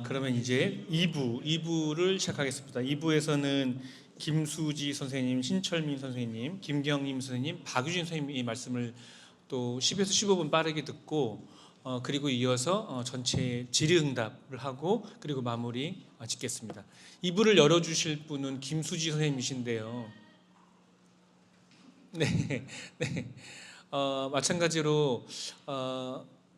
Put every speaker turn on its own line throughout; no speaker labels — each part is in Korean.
그러면 이제 2부를 시작하겠습니다. 2부에서는 김수지 선생님, 신철민 선생님, 김경림 선생님, 박유진 선생님의 말씀을 또 10에서 15분 빠르게 듣고 그리고 이어서 전체 질의응답을 하고 그리고 마무리 짓겠습니다. 2부를 열어주실 분은 김수지 선생님이신데요. 네, 네. 마찬가지로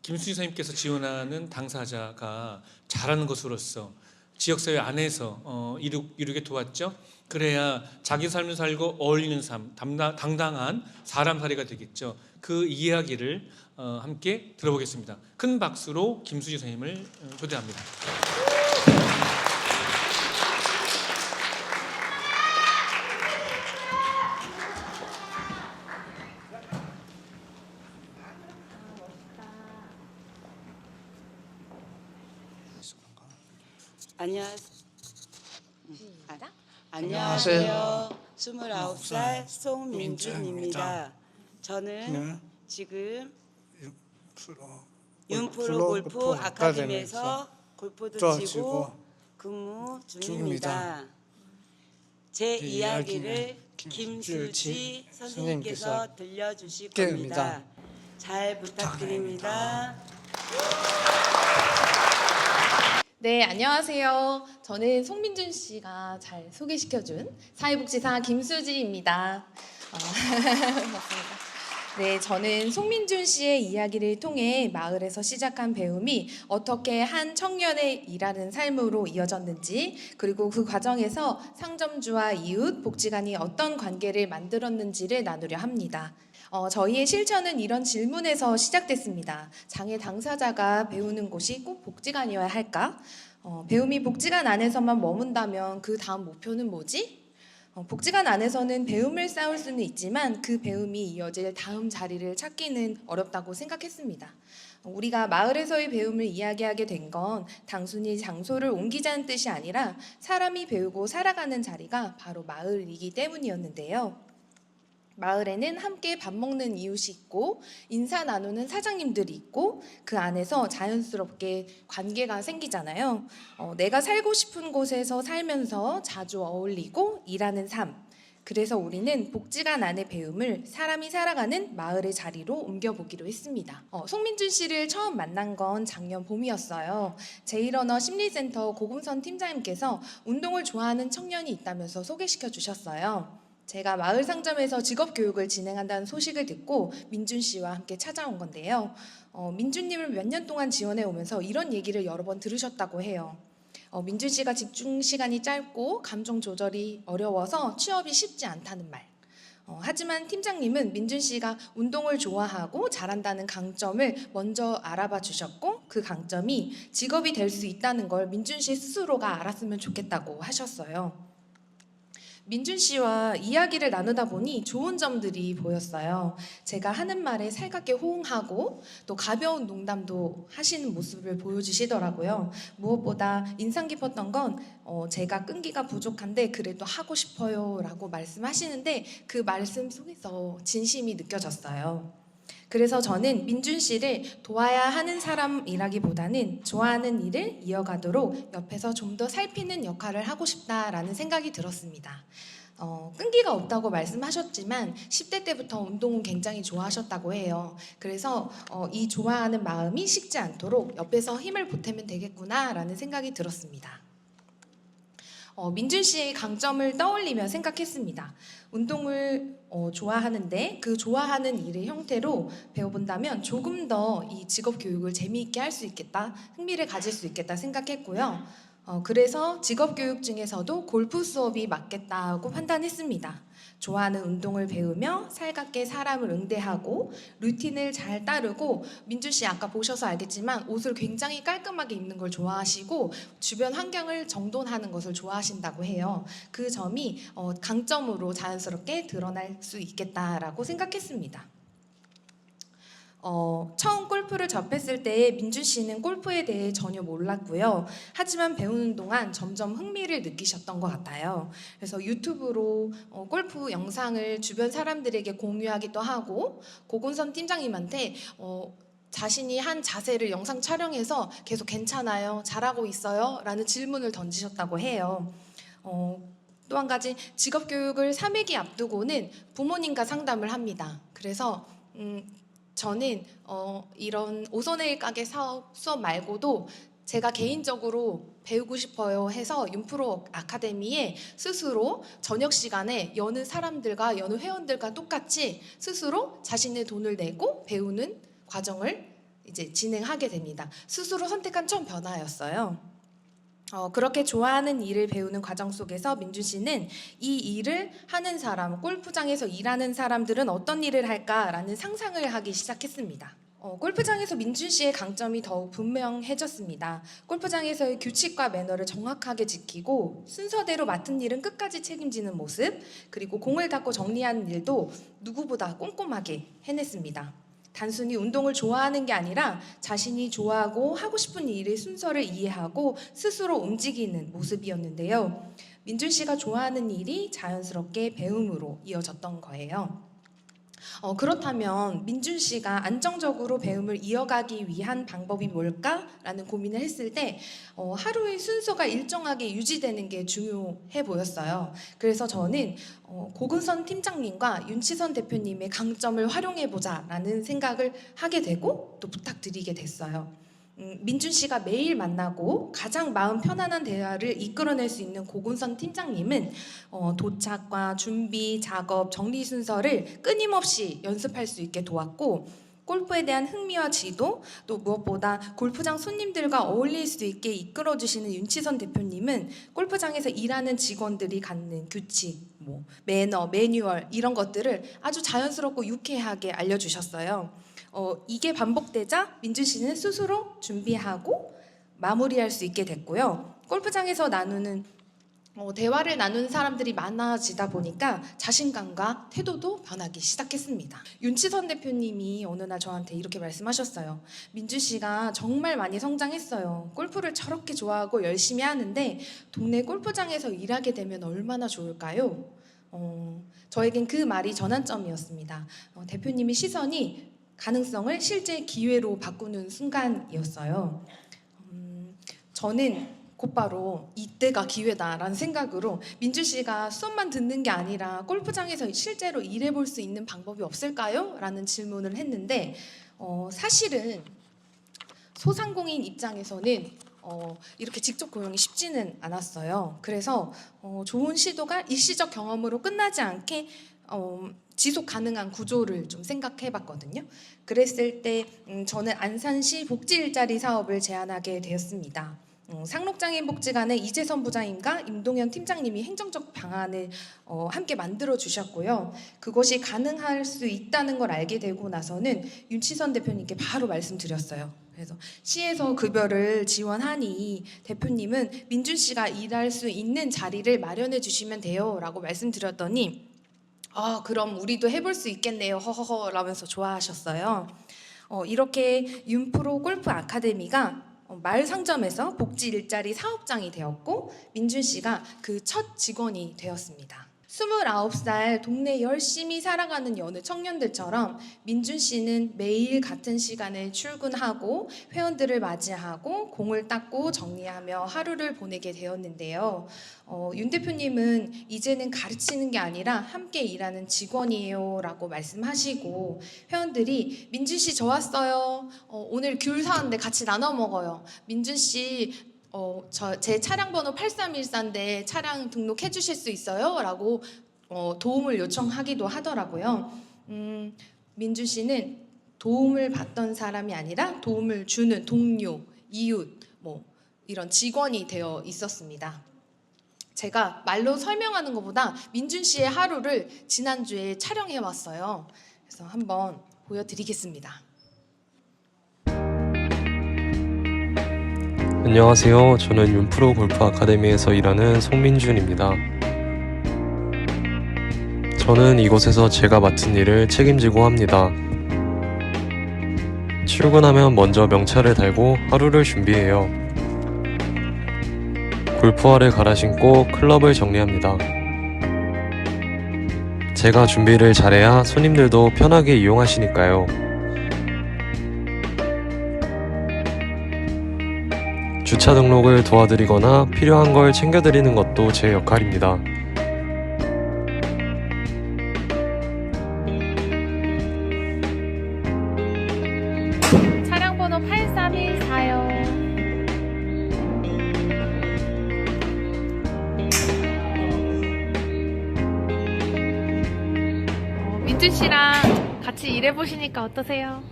김수지 선생님께서 지원하는 당사자가 잘하는 것으로서 지역사회 안에서 이루게 도왔죠. 그래야 자기 삶을 살고 어울리는 삶, 당당한 사람 사례가 되겠죠. 그 이야기를 함께 들어보겠습니다. 큰 박수로 김수지 선생님을 초대합니다.
안녕하세요. 29살 송민준입니다. 저는 지금 윤프로 골프 아카데미에서 골프도 치고 근무 중입니다. 제 이야기를 김수지 선생님께서 들려주실 겁니다. 잘 부탁드립니다.
네, 안녕하세요. 저는 송민준 씨가 잘 소개시켜준 사회복지사 김수지입니다. 맞습니다. 네, 저는 송민준 씨의 이야기를 통해 마을에서 시작한 배움이 어떻게 한 청년의 일하는 삶으로 이어졌는지, 그리고 그 과정에서 상점주와 이웃, 복지관이 어떤 관계를 만들었는지를 나누려 합니다. 저희의 실천은 이런 질문에서 시작됐습니다. 장애 당사자가 배우는 곳이 꼭 복지관이어야 할까? 배움이 복지관 안에서만 머문다면 그 다음 목표는 뭐지? 복지관 안에서는 배움을 쌓을 수는 있지만 그 배움이 이어질 다음 자리를 찾기는 어렵다고 생각했습니다. 우리가 마을에서의 배움을 이야기하게 된 건 단순히 장소를 옮기자는 뜻이 아니라 사람이 배우고 살아가는 자리가 바로 마을이기 때문이었는데요. 마을에는 함께 밥 먹는 이웃이 있고 인사 나누는 사장님들이 있고 그 안에서 자연스럽게 관계가 생기잖아요. 내가 살고 싶은 곳에서 살면서 자주 어울리고 일하는 삶. 그래서 우리는 복지관 안의 배움을 사람이 살아가는 마을의 자리로 옮겨보기로 했습니다. 송민준 씨를 처음 만난 건 작년 봄이었어요. 제일러너 심리센터 고금선 팀장님께서 운동을 좋아하는 청년이 있다면서 소개시켜 주셨어요. 제가 마을 상점에서 직업교육을 진행한다는 소식을 듣고 민준 씨와 함께 찾아온 건데요. 민준님을 몇 년 동안 지원해 오면서 이런 얘기를 여러 번 들으셨다고 해요. 민준 씨가 집중 시간이 짧고 감정 조절이 어려워서 취업이 쉽지 않다는 말. 하지만 팀장님은 민준 씨가 운동을 좋아하고 잘한다는 강점을 먼저 알아봐 주셨고 그 강점이 직업이 될 수 있다는 걸 민준 씨 스스로가 알았으면 좋겠다고 하셨어요. 민준 씨와 이야기를 나누다 보니 좋은 점들이 보였어요. 제가 하는 말에 살갑게 호응하고 또 가벼운 농담도 하시는 모습을 보여주시더라고요. 무엇보다 인상 깊었던 건 제가 끈기가 부족한데 그래도 하고 싶어요 라고 말씀하시는데 그 말씀 속에서 진심이 느껴졌어요. 그래서 저는 민준 씨를 도와야 하는 사람이라기보다는 좋아하는 일을 이어가도록 옆에서 좀 더 살피는 역할을 하고 싶다라는 생각이 들었습니다. 끈기가 없다고 말씀하셨지만 10대 때부터 운동은 굉장히 좋아하셨다고 해요. 그래서 이 좋아하는 마음이 식지 않도록 옆에서 힘을 보태면 되겠구나라는 생각이 들었습니다. 민준 씨의 강점을 떠올리며 생각했습니다. 운동을 좋아하는데 그 좋아하는 일의 형태로 배워본다면 조금 더 이 직업 교육을 재미있게 할 수 있겠다, 흥미를 가질 수 있겠다 생각했고요. 그래서 직업 교육 중에서도 골프 수업이 맞겠다고 판단했습니다. 좋아하는 운동을 배우며 살갑게 사람을 응대하고 루틴을 잘 따르고 민준 씨 아까 보셔서 알겠지만 옷을 굉장히 깔끔하게 입는 걸 좋아하시고 주변 환경을 정돈하는 것을 좋아하신다고 해요. 그 점이 강점으로 자연스럽게 드러날 수 있겠다라고 생각했습니다. 처음 골프를 접했을 때 민준 씨는 골프에 대해 전혀 몰랐고요. 하지만 배우는 동안 점점 흥미를 느끼셨던 것 같아요. 그래서 유튜브로 골프 영상을 주변 사람들에게 공유하기도 하고 고건선 팀장님한테 자신이 한 자세를 영상 촬영해서 계속 괜찮아요? 잘하고 있어요? 라는 질문을 던지셨다고 해요. 또 한 가지 직업교육을 3회기 앞두고는 부모님과 상담을 합니다. 그래서 저는 이런 오손네일 가게 사업 수업 말고도 제가 개인적으로 배우고 싶어요 해서 윤프로 아카데미에 스스로 저녁 시간에 여느 사람들과 여느 회원들과 똑같이 스스로 자신의 돈을 내고 배우는 과정을 이제 진행하게 됩니다. 스스로 선택한 첫 변화였어요. 그렇게 좋아하는 일을 배우는 과정 속에서 민준 씨는 이 일을 하는 사람, 골프장에서 일하는 사람들은 어떤 일을 할까라는 상상을 하기 시작했습니다. 골프장에서 민준 씨의 강점이 더욱 분명해졌습니다. 골프장에서의 규칙과 매너를 정확하게 지키고 순서대로 맡은 일은 끝까지 책임지는 모습, 그리고 공을 닦고 정리하는 일도 누구보다 꼼꼼하게 해냈습니다. 단순히 운동을 좋아하는 게 아니라 자신이 좋아하고 하고 싶은 일의 순서를 이해하고 스스로 움직이는 모습이었는데요. 민준 씨가 좋아하는 일이 자연스럽게 배움으로 이어졌던 거예요. 그렇다면 민준 씨가 안정적으로 배움을 이어가기 위한 방법이 뭘까라는 고민을 했을 때 하루의 순서가 일정하게 유지되는 게 중요해 보였어요. 그래서 저는 고근선 팀장님과 윤치선 대표님의 강점을 활용해보자라는 생각을 하게 되고 또 부탁드리게 됐어요. 민준 씨가 매일 만나고 가장 마음 편안한 대화를 이끌어낼 수 있는 고근선 팀장님은 도착과 준비, 작업, 정리 순서를 끊임없이 연습할 수 있게 도왔고 골프에 대한 흥미와 지도, 또 무엇보다 골프장 손님들과 어울릴 수 있게 이끌어주시는 윤치선 대표님은 골프장에서 일하는 직원들이 갖는 규칙, 매너, 매뉴얼 이런 것들을 아주 자연스럽고 유쾌하게 알려주셨어요. 이게 반복되자 민준 씨는 스스로 준비하고 마무리할 수 있게 됐고요. 골프장에서 대화를 나누는 사람들이 많아지다 보니까 자신감과 태도도 변하기 시작했습니다. 윤치선 대표님이 어느 날 저한테 이렇게 말씀하셨어요. 민준 씨가 정말 많이 성장했어요. 골프를 저렇게 좋아하고 열심히 하는데 동네 골프장에서 일하게 되면 얼마나 좋을까요? 저에겐 그 말이 전환점이었습니다. 대표님의 시선이 가능성을 실제 기회로 바꾸는 순간이었어요. 저는 곧바로 이때가 기회다라는 생각으로 민준 씨가 수업만 듣는 게 아니라 골프장에서 실제로 일해볼 수 있는 방법이 없을까요? 라는 질문을 했는데 사실은 소상공인 입장에서는 이렇게 직접 고용이 쉽지는 않았어요. 그래서 좋은 시도가 일시적 경험으로 끝나지 않게 지속 가능한 구조를 좀 생각해 봤거든요. 그랬을 때 저는 안산시 복지 일자리 사업을 제안하게 되었습니다. 상록장애인 복지관의 이재선 부장님과 임동현 팀장님이 행정적 방안을 함께 만들어 주셨고요. 그것이 가능할 수 있다는 걸 알게 되고 나서는 윤치선 대표님께 바로 말씀드렸어요. 그래서 시에서 급여를 지원하니 대표님은 민준 씨가 일할 수 있는 자리를 마련해 주시면 돼요 라고 말씀드렸더니 그럼 우리도 해볼 수 있겠네요 허허허 라면서 좋아하셨어요. 이렇게 윤프로 골프 아카데미가 마을 상점에서 복지 일자리 사업장이 되었고 민준 씨가 그 첫 직원이 되었습니다. 29살 동네 열심히 살아가는 여느 청년들처럼 민준 씨는 매일 같은 시간에 출근하고 회원들을 맞이하고 공을 닦고 정리하며 하루를 보내게 되었는데요. 윤 대표님은 이제는 가르치는 게 아니라 함께 일하는 직원이에요 라고 말씀하시고 회원들이 민준 씨 저 왔어요. 오늘 귤 사왔는데 같이 나눠 먹어요. 민준 씨 제 차량 번호 8314인데 차량 등록해 주실 수 있어요? 라고 도움을 요청하기도 하더라고요. 민준 씨는 도움을 받던 사람이 아니라 도움을 주는 동료, 이웃, 이런 직원이 되어 있었습니다. 제가 말로 설명하는 것보다 민준 씨의 하루를 지난주에 촬영해 왔어요. 그래서 한번 보여드리겠습니다.
안녕하세요. 저는 윤프로 골프 아카데미에서 일하는 송민준입니다. 저는 이곳에서 제가 맡은 일을 책임지고 합니다. 출근하면 먼저 명찰을 달고 하루를 준비해요. 골프화를 갈아 신고 클럽을 정리합니다. 제가 준비를 잘해야 손님들도 편하게 이용하시니까요. 주차 등록을 도와드리거나 필요한 걸 챙겨드리는 것도 제 역할입니다.
차량 번호 8314요. 민준 씨랑 같이 일해 보시니까 어떠세요?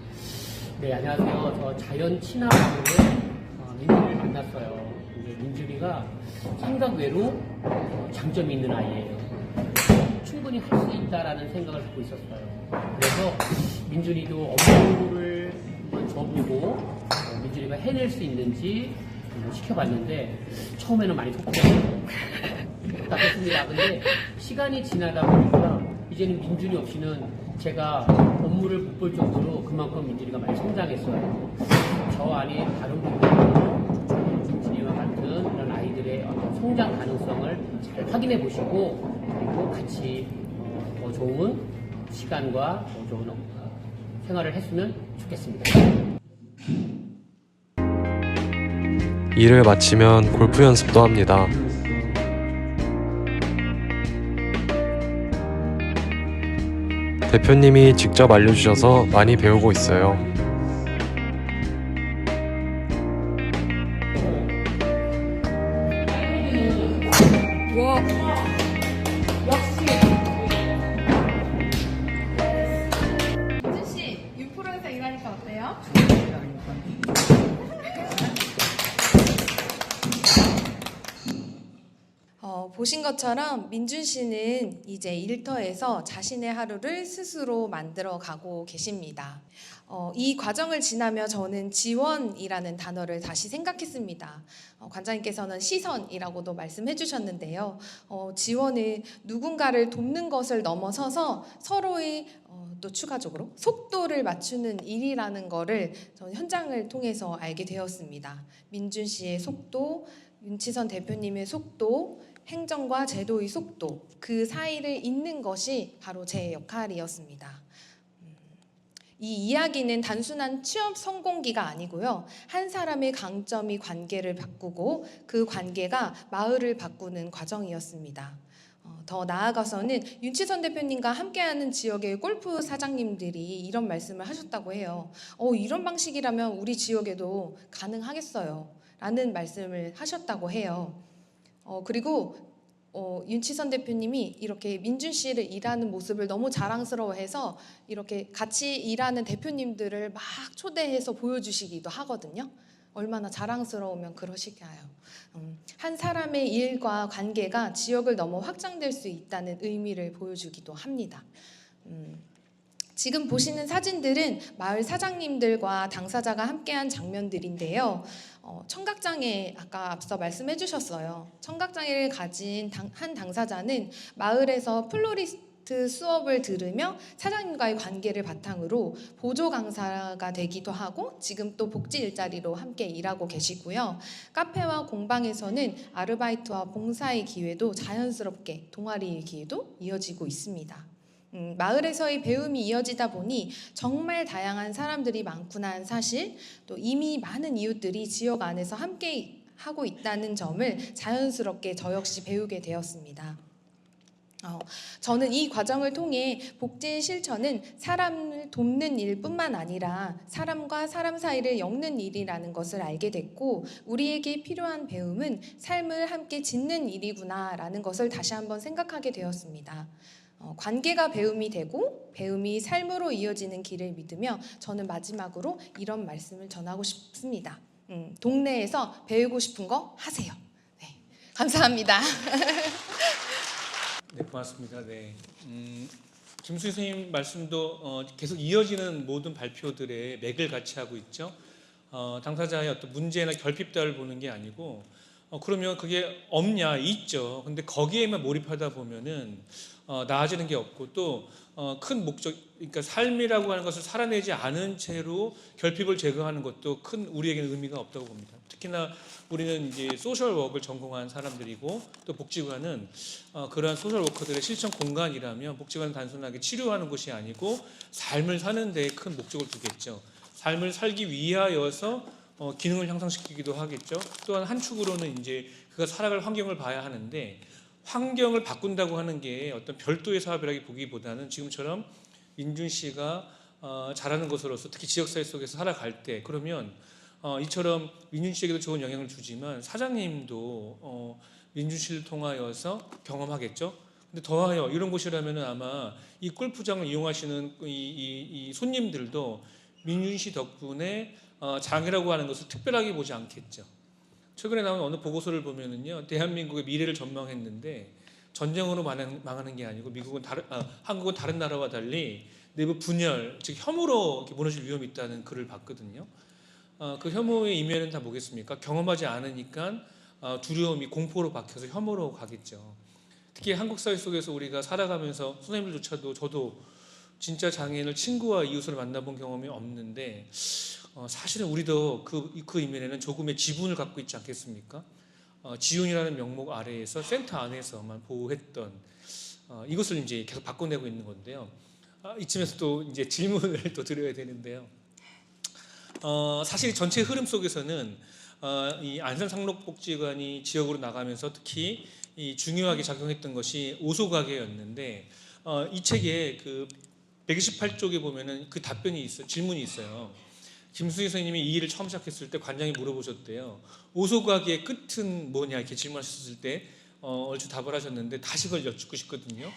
네, 안녕하세요. 저 자연 친화적으로 민준이를 만났어요. 이제 민준이가 생각외로 장점이 있는 아이예요. 충분히 할 수 있다라는 생각을 갖고 있었어요. 그래서 민준이도 업무를 한번 줘보고 민준이가 해낼 수 있는지 시켜봤는데 처음에는 많이 답답했습니다. 근데 시간이 지나다 보니까 이제는 민준이 없이는 제가 업무를 못 볼 정도로 그만큼 민준이가 많이 성장했어요. 저 안에 다른 부분으로 민준이와 같은 이런 아이들의 어떤 성장 가능성을 잘 확인해 보시고 그리고 같이 더 좋은 시간과 더 좋은 생활을 했으면 좋겠습니다.
일을 마치면 골프 연습도 합니다. 대표님이 직접 알려주셔서 많이 배우고 있어요.
민준 씨, 윤프로에서 일하니까 어때요? 보신 것처럼 민준 씨는 이제 일터에서 자신의 하루를 스스로 만들어 가고 계십니다. 이 과정을 지나며 저는 지원이라는 단어를 다시 생각했습니다. 관장님께서는 시선이라고도 말씀해 주셨는데요. 지원은 누군가를 돕는 것을 넘어서서 서로의 또 추가적으로 속도를 맞추는 일이라는 거를 저는 현장을 통해서 알게 되었습니다. 민준 씨의 속도, 윤치선 대표님의 속도, 행정과 제도의 속도, 그 사이를 잇는 것이 바로 제 역할이었습니다. 이 이야기는 단순한 취업 성공기가 아니고요. 한 사람의 강점이 관계를 바꾸고 그 관계가 마을을 바꾸는 과정이었습니다. 더 나아가서는 윤치선 대표님과 함께하는 지역의 골프 사장님들이 이런 말씀을 하셨다고 해요. 이런 방식이라면 우리 지역에도 가능하겠어요. 라는 말씀을 하셨다고 해요. 그리고 윤치선 대표님이 이렇게 민준 씨를 일하는 모습을 너무 자랑스러워해서 이렇게 같이 일하는 대표님들을 막 초대해서 보여주시기도 하거든요. 얼마나 자랑스러우면 그러실까요? 한 사람의 일과 관계가 지역을 넘어 확장될 수 있다는 의미를 보여주기도 합니다. 지금 보시는 사진들은 마을 사장님들과 당사자가 함께한 장면들인데요. 청각장애 아까 앞서 말씀해 주셨어요. 청각장애를 가진 한 당사자는 마을에서 플로리스트 수업을 들으며 사장님과의 관계를 바탕으로 보조 강사가 되기도 하고 지금 또 복지 일자리로 함께 일하고 계시고요. 카페와 공방에서는 아르바이트와 봉사의 기회도 자연스럽게 동아리의 기회도 이어지고 있습니다. 마을에서의 배움이 이어지다 보니 정말 다양한 사람들이 많구나 하는 사실, 또 이미 많은 이웃들이 지역 안에서 함께 하고 있다는 점을 자연스럽게 저 역시 배우게 되었습니다. 저는 이 과정을 통해 복지 실천은 사람을 돕는 일뿐만 아니라 사람과 사람 사이를 엮는 일이라는 것을 알게 됐고 우리에게 필요한 배움은 삶을 함께 짓는 일이구나라는 것을 다시 한번 생각하게 되었습니다. 관계가 배움이 되고 배움이 삶으로 이어지는 길을 믿으며 저는 마지막으로 이런 말씀을 전하고 싶습니다. 동네에서 배우고 싶은 거 하세요. 네, 감사합니다.
네, 고맙습니다. 네, 김수희 선생님 말씀도 계속 이어지는 모든 발표들의 맥을 같이 하고 있죠. 당사자의 어떤 문제나 결핍들을 보는 게 아니고 그러면 그게 없냐? 있죠. 근데 거기에만 몰입하다 보면은 나아지는 게 없고 또 큰 목적, 그러니까 삶이라고 하는 것을 살아내지 않은 채로 결핍을 제거하는 것도 큰 우리에게는 의미가 없다고 봅니다. 특히나 우리는 이제 소셜 워크를 전공한 사람들이고 또 복지관은 그러한 소셜 워커들의 실천 공간이라면 복지관은 단순하게 치료하는 곳이 아니고 삶을 사는 데에 큰 목적을 두겠죠. 삶을 살기 위하여서 기능을 향상시키기도 하겠죠. 또한 한 축으로는 이제 그가 살아갈 환경을 봐야 하는데 환경을 바꾼다고 하는 게 어떤 별도의 사업이라기 보기보다는 지금처럼 민준 씨가 잘하는 것으로서 특히 지역사회 속에서 살아갈 때 그러면 이처럼 민준 씨에게도 좋은 영향을 주지만 사장님도 민준 씨를 통하여서 경험하겠죠. 근데 더하여 이런 곳이라면 아마 이 골프장을 이용하시는 이 손님들도 민준 씨 덕분에 장이라고 하는 것을 특별하게 보지 않겠죠. 최근에 나온 어느 보고서를 보면은요, 대한민국의 미래를 전망했는데 전쟁으로 망하는 게 아니고 한국은 다른 나라와 달리 내부 분열, 즉 혐오로 이렇게 무너질 위험이 있다는 글을 봤거든요. 그 혐오의 이면은 다 뭐겠습니까? 경험하지 않으니까 두려움이 공포로 박혀서 혐오로 가겠죠. 특히 한국 사회 속에서 우리가 살아가면서 선생님들조차도 저도 진짜 장애인을 친구와 이웃으로 만나본 경험이 없는데 사실은 우리도 그 이면에는 조금의 지분을 갖고 있지 않겠습니까? 지훈이라는 명목 아래에서 센터 안에서만 보호했던 이것을 이제 계속 바꿔내고 있는 건데요. 이쯤에서 또 이제 질문을 또 드려야 되는데요. 사실 전체 흐름 속에서는 이 안산상록복지관이 지역으로 나가면서 특히 이 중요하게 작용했던 것이 오소가게였는데 이 책에 그 128쪽에 보면은 그 답변이 있어요. 질문이 있어요. 김수희 선생님이 이 일을 처음 시작했을 때 관장이 물어보셨대요. 오소가게의 끝은 뭐냐 이렇게 질문하셨을 때 얼추 답을 하셨는데 다시 그걸 여쭙고 싶거든요.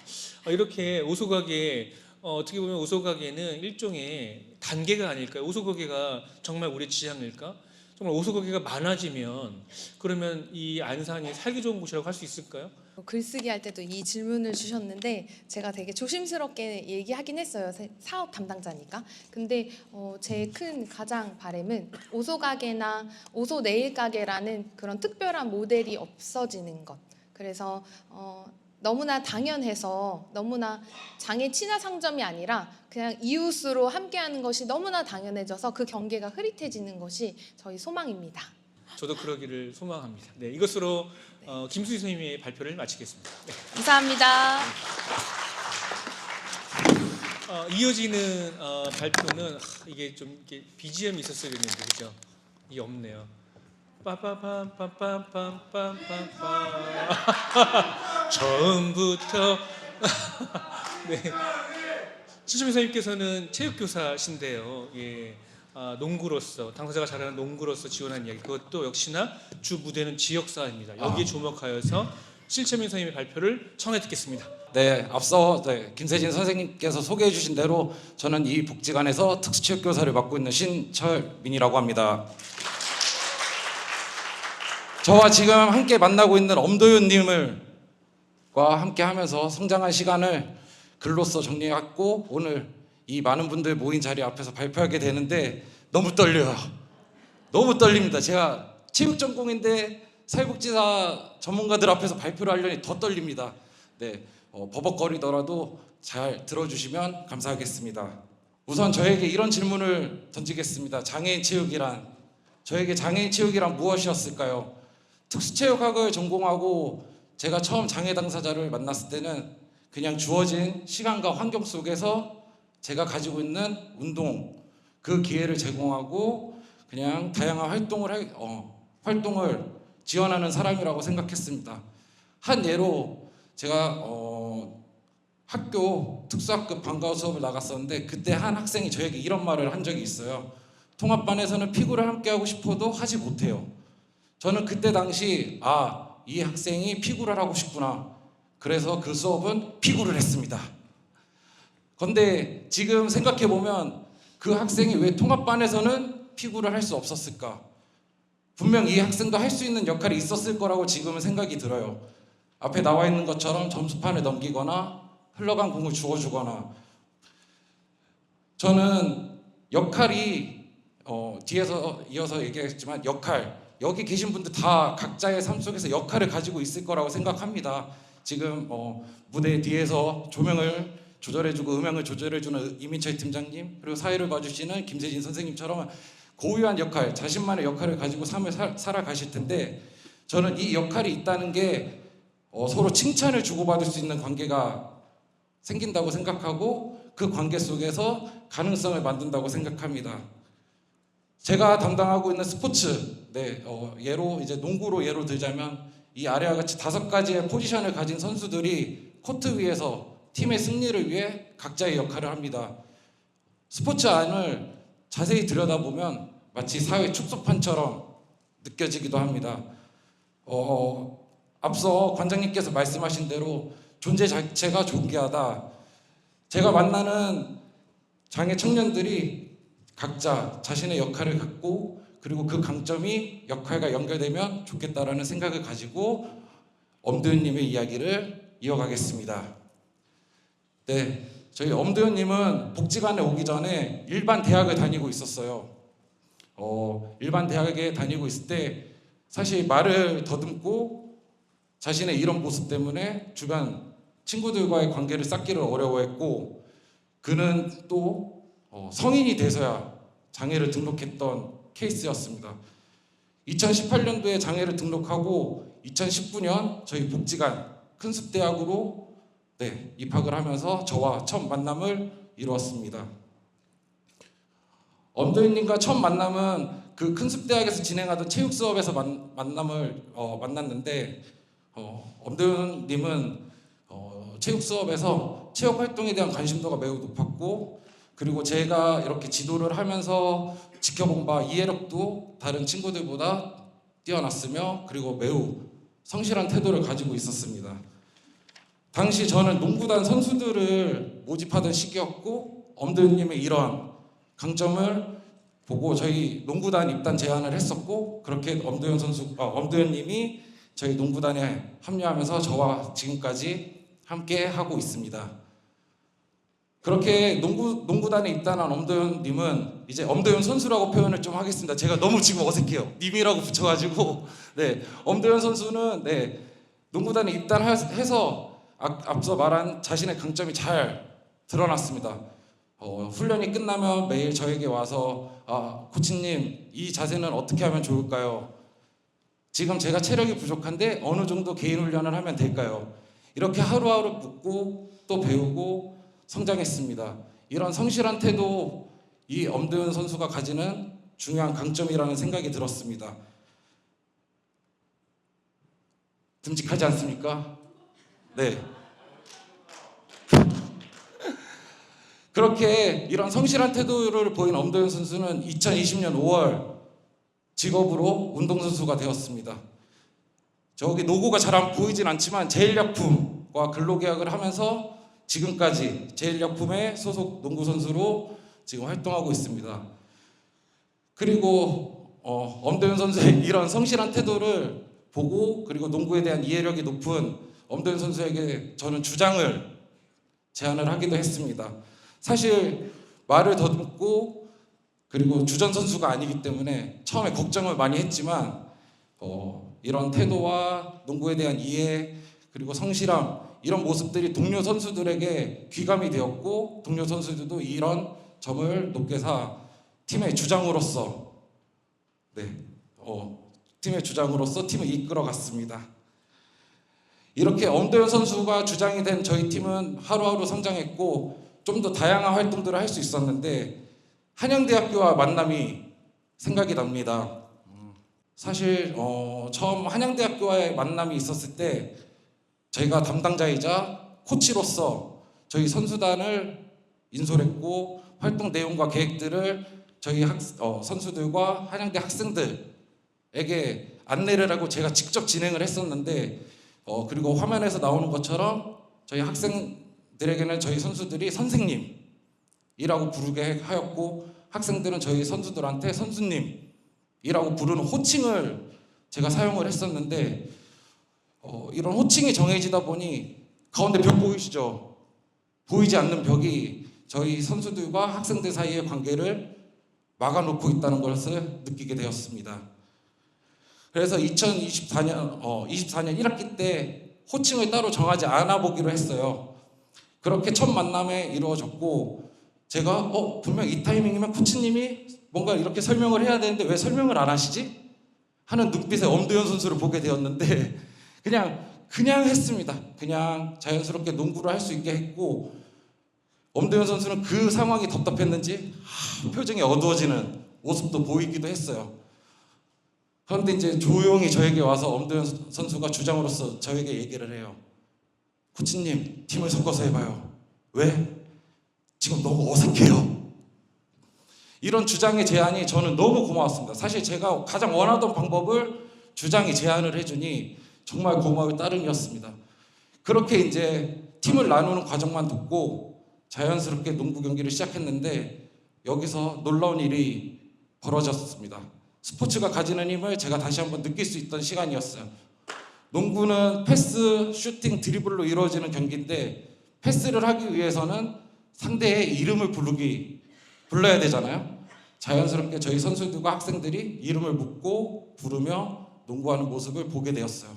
이렇게 오소가게 어떻게 보면 오소가게는 일종의 단계가 아닐까요? 오소가게가 정말 우리의 지향일까? 정말 오소가게가 많아지면 그러면 이 안산이 살기 좋은 곳이라고 할 수 있을까요?
글쓰기 할 때도 이 질문을 주셨는데 제가 되게 조심스럽게 얘기하긴 했어요. 사업 담당자니까. 근데 제 큰 가장 바람은 오소가게나 오소네일가게라는 그런 특별한 모델이 없어지는 것. 그래서 너무나 당연해서 너무나 장애 친화 상점이 아니라 그냥 이웃으로 함께하는 것이 너무나 당연해져서 그 경계가 흐릿해지는 것이 저희 소망입니다.
저도 그러기를 소망합니다. 네, 이것으로 김수희 선생님의 발표를 마치겠습니다. 네.
감사합니다.
이어지는 발표는 이게 좀 이렇게 BGM이 있었어야 했는데 그죠? 이게 없네요. 빰빰빰빰빰빰빰빰 처음부터 네. 신철민 선생님께서는 체육교사신데요. 예. 농구로서 당사자가 잘하는 농구로서 지원한 이야기 그것도 역시나 주 무대는 지역사회입니다. 여기에 주목하여서 실채민 선생님의 발표를 청해 듣겠습니다.
네, 앞서 김세진 선생님께서 소개해 주신 대로 저는 이 복지관에서 특수체육교사를 맡고 있는 신철민이라고 합니다. 저와 지금 함께 만나고 있는 엄도윤님과 함께 하면서 성장한 시간을 글로써 정리했고 오늘 이 많은 분들 모인 자리 앞에서 발표하게 되는데 너무 떨려요. 너무 떨립니다. 제가 체육 전공인데 사회복지사 전문가들 앞에서 발표를 하려니 더 떨립니다. 네, 버벅거리더라도 잘 들어주시면 감사하겠습니다. 우선 저에게 이런 질문을 던지겠습니다. 장애인 체육이란 저에게 장애인 체육이란 무엇이었을까요? 특수체육학을 전공하고 제가 처음 장애 당사자를 만났을 때는 그냥 주어진 시간과 환경 속에서 제가 가지고 있는 운동 그 기회를 제공하고 그냥 다양한 활동을 지원하는 사람이라고 생각했습니다. 한 예로 제가 학교 특수학급 방과후 수업을 나갔었는데 그때 한 학생이 저에게 이런 말을 한 적이 있어요. 통합반에서는 피구를 함께 하고 싶어도 하지 못해요. 저는 그때 당시 이 학생이 피구를 하고 싶구나. 그래서 그 수업은 피구를 했습니다. 그런데 지금 생각해보면 그 학생이 왜 통합반에서는 피구를 할 수 없었을까? 분명 이 학생도 할 수 있는 역할이 있었을 거라고 지금은 생각이 들어요. 앞에 나와 있는 것처럼 점수판을 넘기거나 흘러간 공을 주워주거나 저는 역할이 뒤에서 이어서 얘기했지만 여기 계신 분들 다 각자의 삶 속에서 역할을 가지고 있을 거라고 생각합니다. 지금 무대 뒤에서 조명을 조절해주고 음향을 조절해주는 이민철 팀장님 그리고 사회를 봐주시는 김세진 선생님처럼 고유한 역할, 자신만의 역할을 가지고 삶을 살아가실 텐데 저는 이 역할이 있다는 게 서로 칭찬을 주고받을 수 있는 관계가 생긴다고 생각하고 그 관계 속에서 가능성을 만든다고 생각합니다. 제가 담당하고 있는 스포츠, 예로 이제 농구로 예로 들자면 이 아래와 같이 5가지의 포지션을 가진 선수들이 코트 위에서 팀의 승리를 위해 각자의 역할을 합니다. 스포츠 안을 자세히 들여다보면 마치 사회 축소판처럼 느껴지기도 합니다. 앞서 관장님께서 말씀하신 대로 존재 자체가 존귀하다. 제가 만나는 장애 청년들이 각자 자신의 역할을 갖고 그리고 그 강점이 역할과 연결되면 좋겠다라는 생각을 가지고 엄도현님의 이야기를 이어가겠습니다. 네, 저희 엄도현님은 복지관에 오기 전에 일반 대학을 다니고 있었어요. 일반 대학에 다니고 있을 때 사실 말을 더듬고 자신의 이런 모습 때문에 주변 친구들과의 관계를 쌓기를 어려워했고 그는 또 성인이 돼서야 장애를 등록했던 케이스였습니다. 2018년도에 장애를 등록하고 2019년 저희 복지관 큰숲대학으로 입학을 하면서 저와 첫 만남을 이루었습니다. 엄도현님과 첫 만남은 그 큰숲대학에서 진행하던 체육 수업에서 만났는데 엄도현님은 체육 수업에서 체육 활동에 대한 관심도가 매우 높았고 그리고 제가 이렇게 지도를 하면서 지켜본 바 이해력도 다른 친구들보다 뛰어났으며 그리고 매우 성실한 태도를 가지고 있었습니다. 당시 저는 농구단 선수들을 모집하던 시기였고 엄도현님의 이런 강점을 보고 저희 농구단 입단 제안을 했었고 그렇게 엄도현님이 저희 농구단에 합류하면서 저와 지금까지 함께 하고 있습니다. 그렇게 농구단에 입단한 엄도현님은 이제 엄도현 선수라고 표현을 좀 하겠습니다. 제가 너무 지금 어색해요. 님이라고 붙여가지고 엄도현 선수는 농구단에 입단해서 앞서 말한 자신의 강점이 잘 드러났습니다. 훈련이 끝나면 매일 저에게 와서 코치님 이 자세는 어떻게 하면 좋을까요? 지금 제가 체력이 부족한데 어느 정도 개인 훈련을 하면 될까요? 이렇게 하루하루 묻고 또 배우고 성장했습니다. 이런 성실한 태도 이 엄도현 선수가 가지는 중요한 강점이라는 생각이 들었습니다. 듬직하지 않습니까? 네. 그렇게 이런 성실한 태도를 보인 엄도현 선수는 2020년 5월 직업으로 운동선수가 되었습니다. 저기 로고가 잘 안 보이진 않지만 제일약품과 근로계약을 하면서 지금까지 제일약품의 소속 농구선수로 지금 활동하고 있습니다. 그리고 엄도현 선수의 이런 성실한 태도를 보고 그리고 농구에 대한 이해력이 높은 엄도현 선수에게 저는 주장을 제안을 하기도 했습니다. 사실 말을 더듬고 그리고 주전 선수가 아니기 때문에 처음에 걱정을 많이 했지만 이런 태도와 농구에 대한 이해 그리고 성실함 이런 모습들이 동료 선수들에게 귀감이 되었고 동료 선수들도 이런 점을 높게 사 팀의 주장으로서 팀을 이끌어갔습니다. 이렇게 엄도현 선수가 주장이 된 저희 팀은 하루하루 성장했고 좀 더 다양한 활동들을 할 수 있었는데 한양대학교와 만남이 생각이 납니다. 사실 처음 한양대학교와의 만남이 있었을 때 저희가 담당자이자 코치로서 저희 선수단을 인솔했고 활동 내용과 계획들을 저희 선수들과 한양대 학생들에게 안내를 하고 제가 직접 진행을 했었는데 그리고 화면에서 나오는 것처럼 저희 학생들에게는 저희 선수들이 선생님이라고 부르게 하였고 학생들은 저희 선수들한테 선수님이라고 부르는 호칭을 제가 사용을 했었는데 이런 호칭이 정해지다 보니 가운데 벽 보이시죠? 보이지 않는 벽이 저희 선수들과 학생들 사이의 관계를 막아놓고 있다는 것을 느끼게 되었습니다. 그래서 2024년 1학기 때 호칭을 따로 정하지 않아 보기로 했어요. 그렇게 첫 만남에 이루어졌고 제가 분명 이 타이밍이면 코치님이 뭔가 이렇게 설명을 해야 되는데 왜 설명을 안 하시지? 하는 눈빛에 엄도현 선수를 보게 되었는데 그냥 했습니다. 그냥 자연스럽게 농구를 할 수 있게 했고 엄도현 선수는 그 상황이 답답했는지 표정이 어두워지는 모습도 보이기도 했어요. 그런데 이제 조용히 저에게 와서 엄도현 선수가 주장으로서 저에게 얘기를 해요. 코치님, 팀을 섞어서 해봐요. 왜? 지금 너무 어색해요. 이런 주장의 제안이 저는 너무 고마웠습니다. 사실 제가 가장 원하던 방법을 주장이 제안을 해주니 정말 고마울 따름이었습니다. 그렇게 이제 팀을 나누는 과정만 듣고 자연스럽게 농구 경기를 시작했는데 여기서 놀라운 일이 벌어졌습니다. 스포츠가 가지는 힘을 제가 다시 한번 느낄 수 있던 시간이었어요. 농구는 패스, 슈팅, 드리블로 이루어지는 경기인데 패스를 하기 위해서는 상대의 이름을 불러야 되잖아요. 자연스럽게 저희 선수들과 학생들이 이름을 묻고 부르며 농구하는 모습을 보게 되었어요.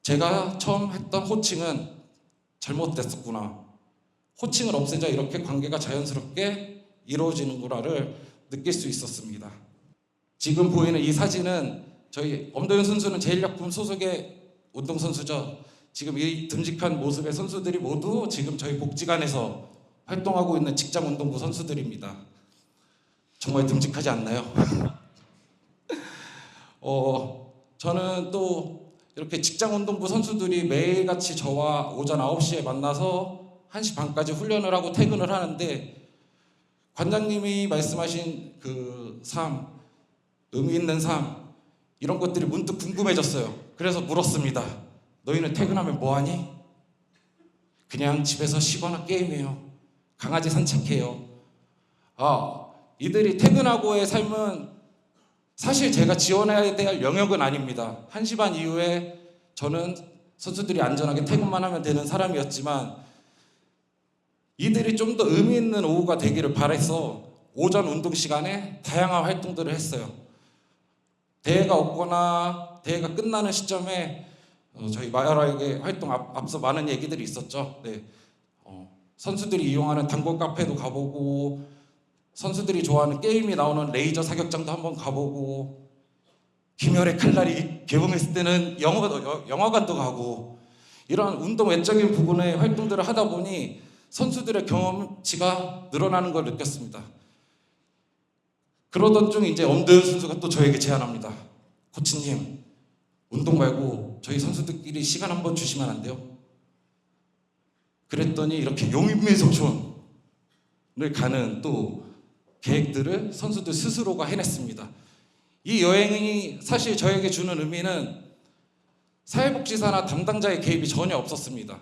제가 처음 했던 호칭은 잘못됐었구나. 호칭을 없애자 이렇게 관계가 자연스럽게 이루어지는구나를 느낄 수 있었습니다. 지금 보이는 이 사진은 저희 엄도현 선수는 제1약품 소속의 운동선수죠. 지금 이 듬직한 모습의 선수들이 모두 지금 저희 복지관에서 활동하고 있는 직장운동부 선수들입니다. 정말 듬직하지 않나요? 저는 또 이렇게 직장운동부 선수들이 매일같이 저와 오전 9시에 만나서 1시 반까지 훈련을 하고 퇴근을 하는데 관장님이 말씀하신 그 삶, 의미 있는 삶 이런 것들이 문득 궁금해졌어요. 그래서 물었습니다. 너희는 퇴근하면 뭐하니? 그냥 집에서 쉬거나 게임해요. 강아지 산책해요. 이들이 퇴근하고의 삶은 사실 제가 지원해야 될 영역은 아닙니다. 1시 반 이후에 저는 선수들이 안전하게 퇴근만 하면 되는 사람이었지만 이들이 좀 더 의미 있는 오후가 되기를 바라서 오전 운동 시간에 다양한 활동들을 했어요. 대회가 없거나 대회가 끝나는 시점에 저희 마야라에게 활동 앞서 많은 얘기들이 있었죠. 네. 선수들이 이용하는 단골 카페도 가보고 선수들이 좋아하는 게임이 나오는 레이저 사격장도 한번 가보고 김열의 칼날이 개봉했을 때는 영화관도 가고 이런 운동 외적인 부분의 활동들을 하다 보니 선수들의 경험치가 늘어나는 걸 느꼈습니다. 그러던 중 이제 엄도현 선수가 또 저에게 제안합니다. 코치님, 운동 말고 저희 선수들끼리 시간 한번 주시면 안 돼요? 그랬더니 이렇게 용인민속촌을 가는 또 계획들을 선수들 스스로가 해냈습니다. 이 여행이 사실 저에게 주는 의미는 사회복지사나 담당자의 개입이 전혀 없었습니다.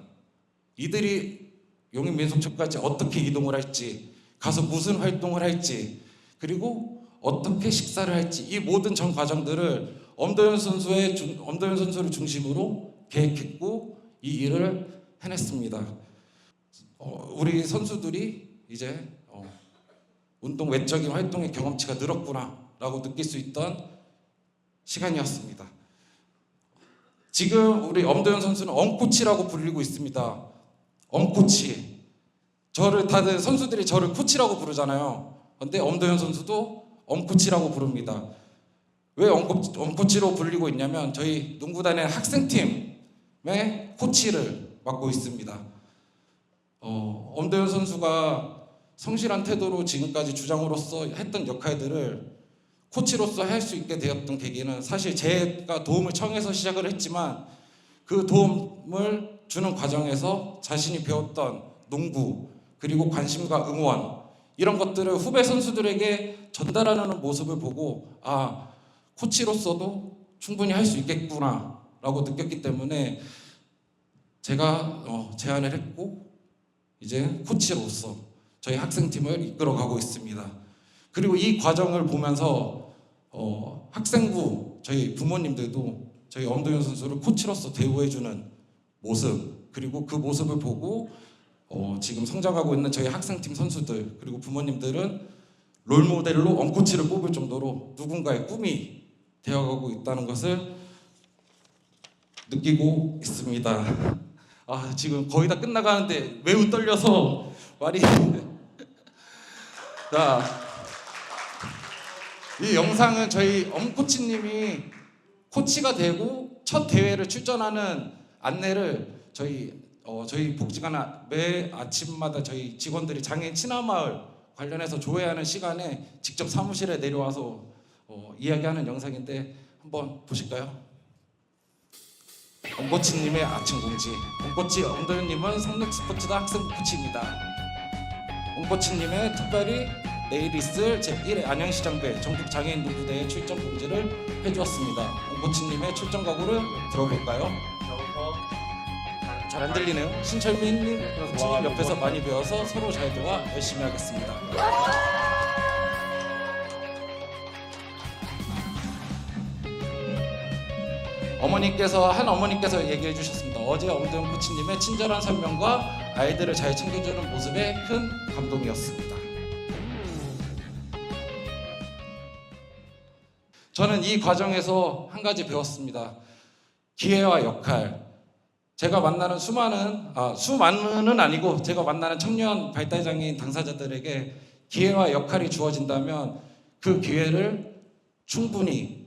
이들이 용인민속촌까지 어떻게 이동을 할지, 가서 무슨 활동을 할지, 그리고 어떻게 식사를 할지 이 모든 전 과정들을 엄도현 선수를 중심으로 계획했고 이 일을 해냈습니다. 우리 선수들이 이제 운동 외적인 활동의 경험치가 늘었구나라고 느낄 수 있던 시간이었습니다. 지금 우리 엄도현 선수는 엄코치라고 불리고 있습니다. 엄코치. 다들 선수들이 저를 코치라고 부르잖아요. 근데 엄도현 선수도 엄코치라고 부릅니다. 왜 엄코치로 불리고 있냐면 저희 농구단의 학생팀의 코치를 맡고 있습니다. 엄도현 선수가 성실한 태도로 지금까지 주장으로서 했던 역할들을 코치로서 할 수 있게 되었던 계기는 사실 제가 도움을 청해서 시작을 했지만 그 도움을 주는 과정에서 자신이 배웠던 농구 그리고 관심과 응원 이런 것들을 후배 선수들에게 전달하는 모습을 보고 코치로서도 충분히 할 수 있겠구나 라고 느꼈기 때문에 제가 제안을 했고 이제 코치로서 저희 학생팀을 이끌어가고 있습니다. 그리고 이 과정을 보면서 학생부 저희 부모님들도 저희 엄도현 선수를 코치로서 대우해주는 모습 그리고 그 모습을 보고 지금 성장하고 있는 저희 학생팀 선수들 그리고 부모님들은 롤모델로 엄코치를 뽑을 정도로 누군가의 꿈이 되어가고 있다는 것을 느끼고 있습니다. 지금 거의 다 끝나가는데 매우 떨려서 말이 자, 이 영상은 저희 엄코치님이 코치가 되고 첫 대회를 출전하는 안내를 저희 복지관 매 아침마다 저희 직원들이 장애인 친화마을 관련해서 조회하는 시간에 직접 사무실에 내려와서 이야기하는 영상인데 한번 보실까요? 엄보치님의 아침 공지. 엄보치 엄도윤님은 성력스포츠단 학생부 코치입니다. 엄보치님의 특별히 내일 있을 제1회 안양시장배 전국장애인 농구대회 출전 공지를 해주었습니다. 엄보치님의 출전 각오를 들어볼까요? 잘 안 들리네요. 신철민 코치님 옆에서 많이 배워서 서로 잘 도와 열심히 하겠습니다. 한 어머니께서 얘기해 주셨습니다. 어제 엄도영 코치님의 친절한 설명과 아이들을 잘 챙겨주는 모습에 큰 감동이었습니다. 저는 이 과정에서 한 가지 배웠습니다. 기회와 역할. 제가 만나는 수많은은 아니고 제가 만나는 청년 발달장애인 당사자들에게 기회와 역할이 주어진다면 그 기회를 충분히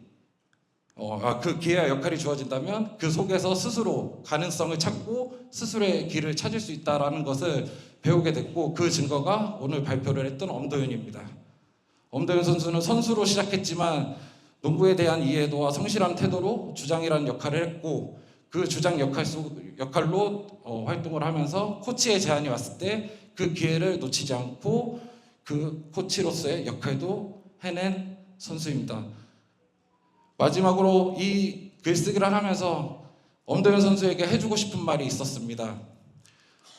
그 기회와 역할이 주어진다면 그 속에서 스스로 가능성을 찾고 스스로의 길을 찾을 수 있다는 것을 배우게 됐고 그 증거가 오늘 발표를 했던 엄도윤입니다. 엄도윤 선수는 선수로 시작했지만 농구에 대한 이해도와 성실한 태도로 주장이라는 역할을 했고 그 주장 역할로 활동을 하면서 코치의 제안이 왔을 때 그 기회를 놓치지 않고 그 코치로서의 역할도 해낸 선수입니다. 마지막으로 이 글쓰기를 하면서 엄도윤 선수에게 해주고 싶은 말이 있었습니다.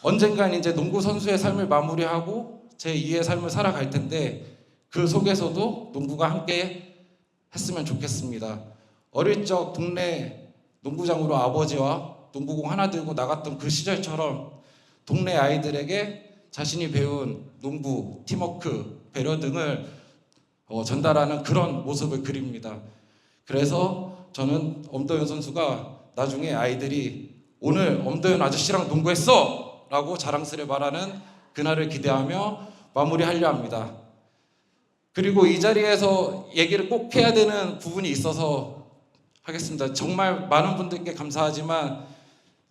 언젠간 이제 농구 선수의 삶을 마무리하고 제2의 삶을 살아갈 텐데 그 속에서도 농구가 함께 했으면 좋겠습니다. 어릴 적 동네 농구장으로 아버지와 농구공 하나 들고 나갔던 그 시절처럼 동네 아이들에게 자신이 배운 농구, 팀워크, 배려 등을 전달하는 그런 모습을 그립니다. 그래서 저는 엄도윤 선수가 나중에 아이들이 오늘 엄도윤 아저씨랑 농구했어! 라고 자랑스레 말하는 그날을 기대하며 마무리하려 합니다. 그리고 이 자리에서 얘기를 꼭 해야 되는 부분이 있어서 하겠습니다. 정말 많은 분들께 감사하지만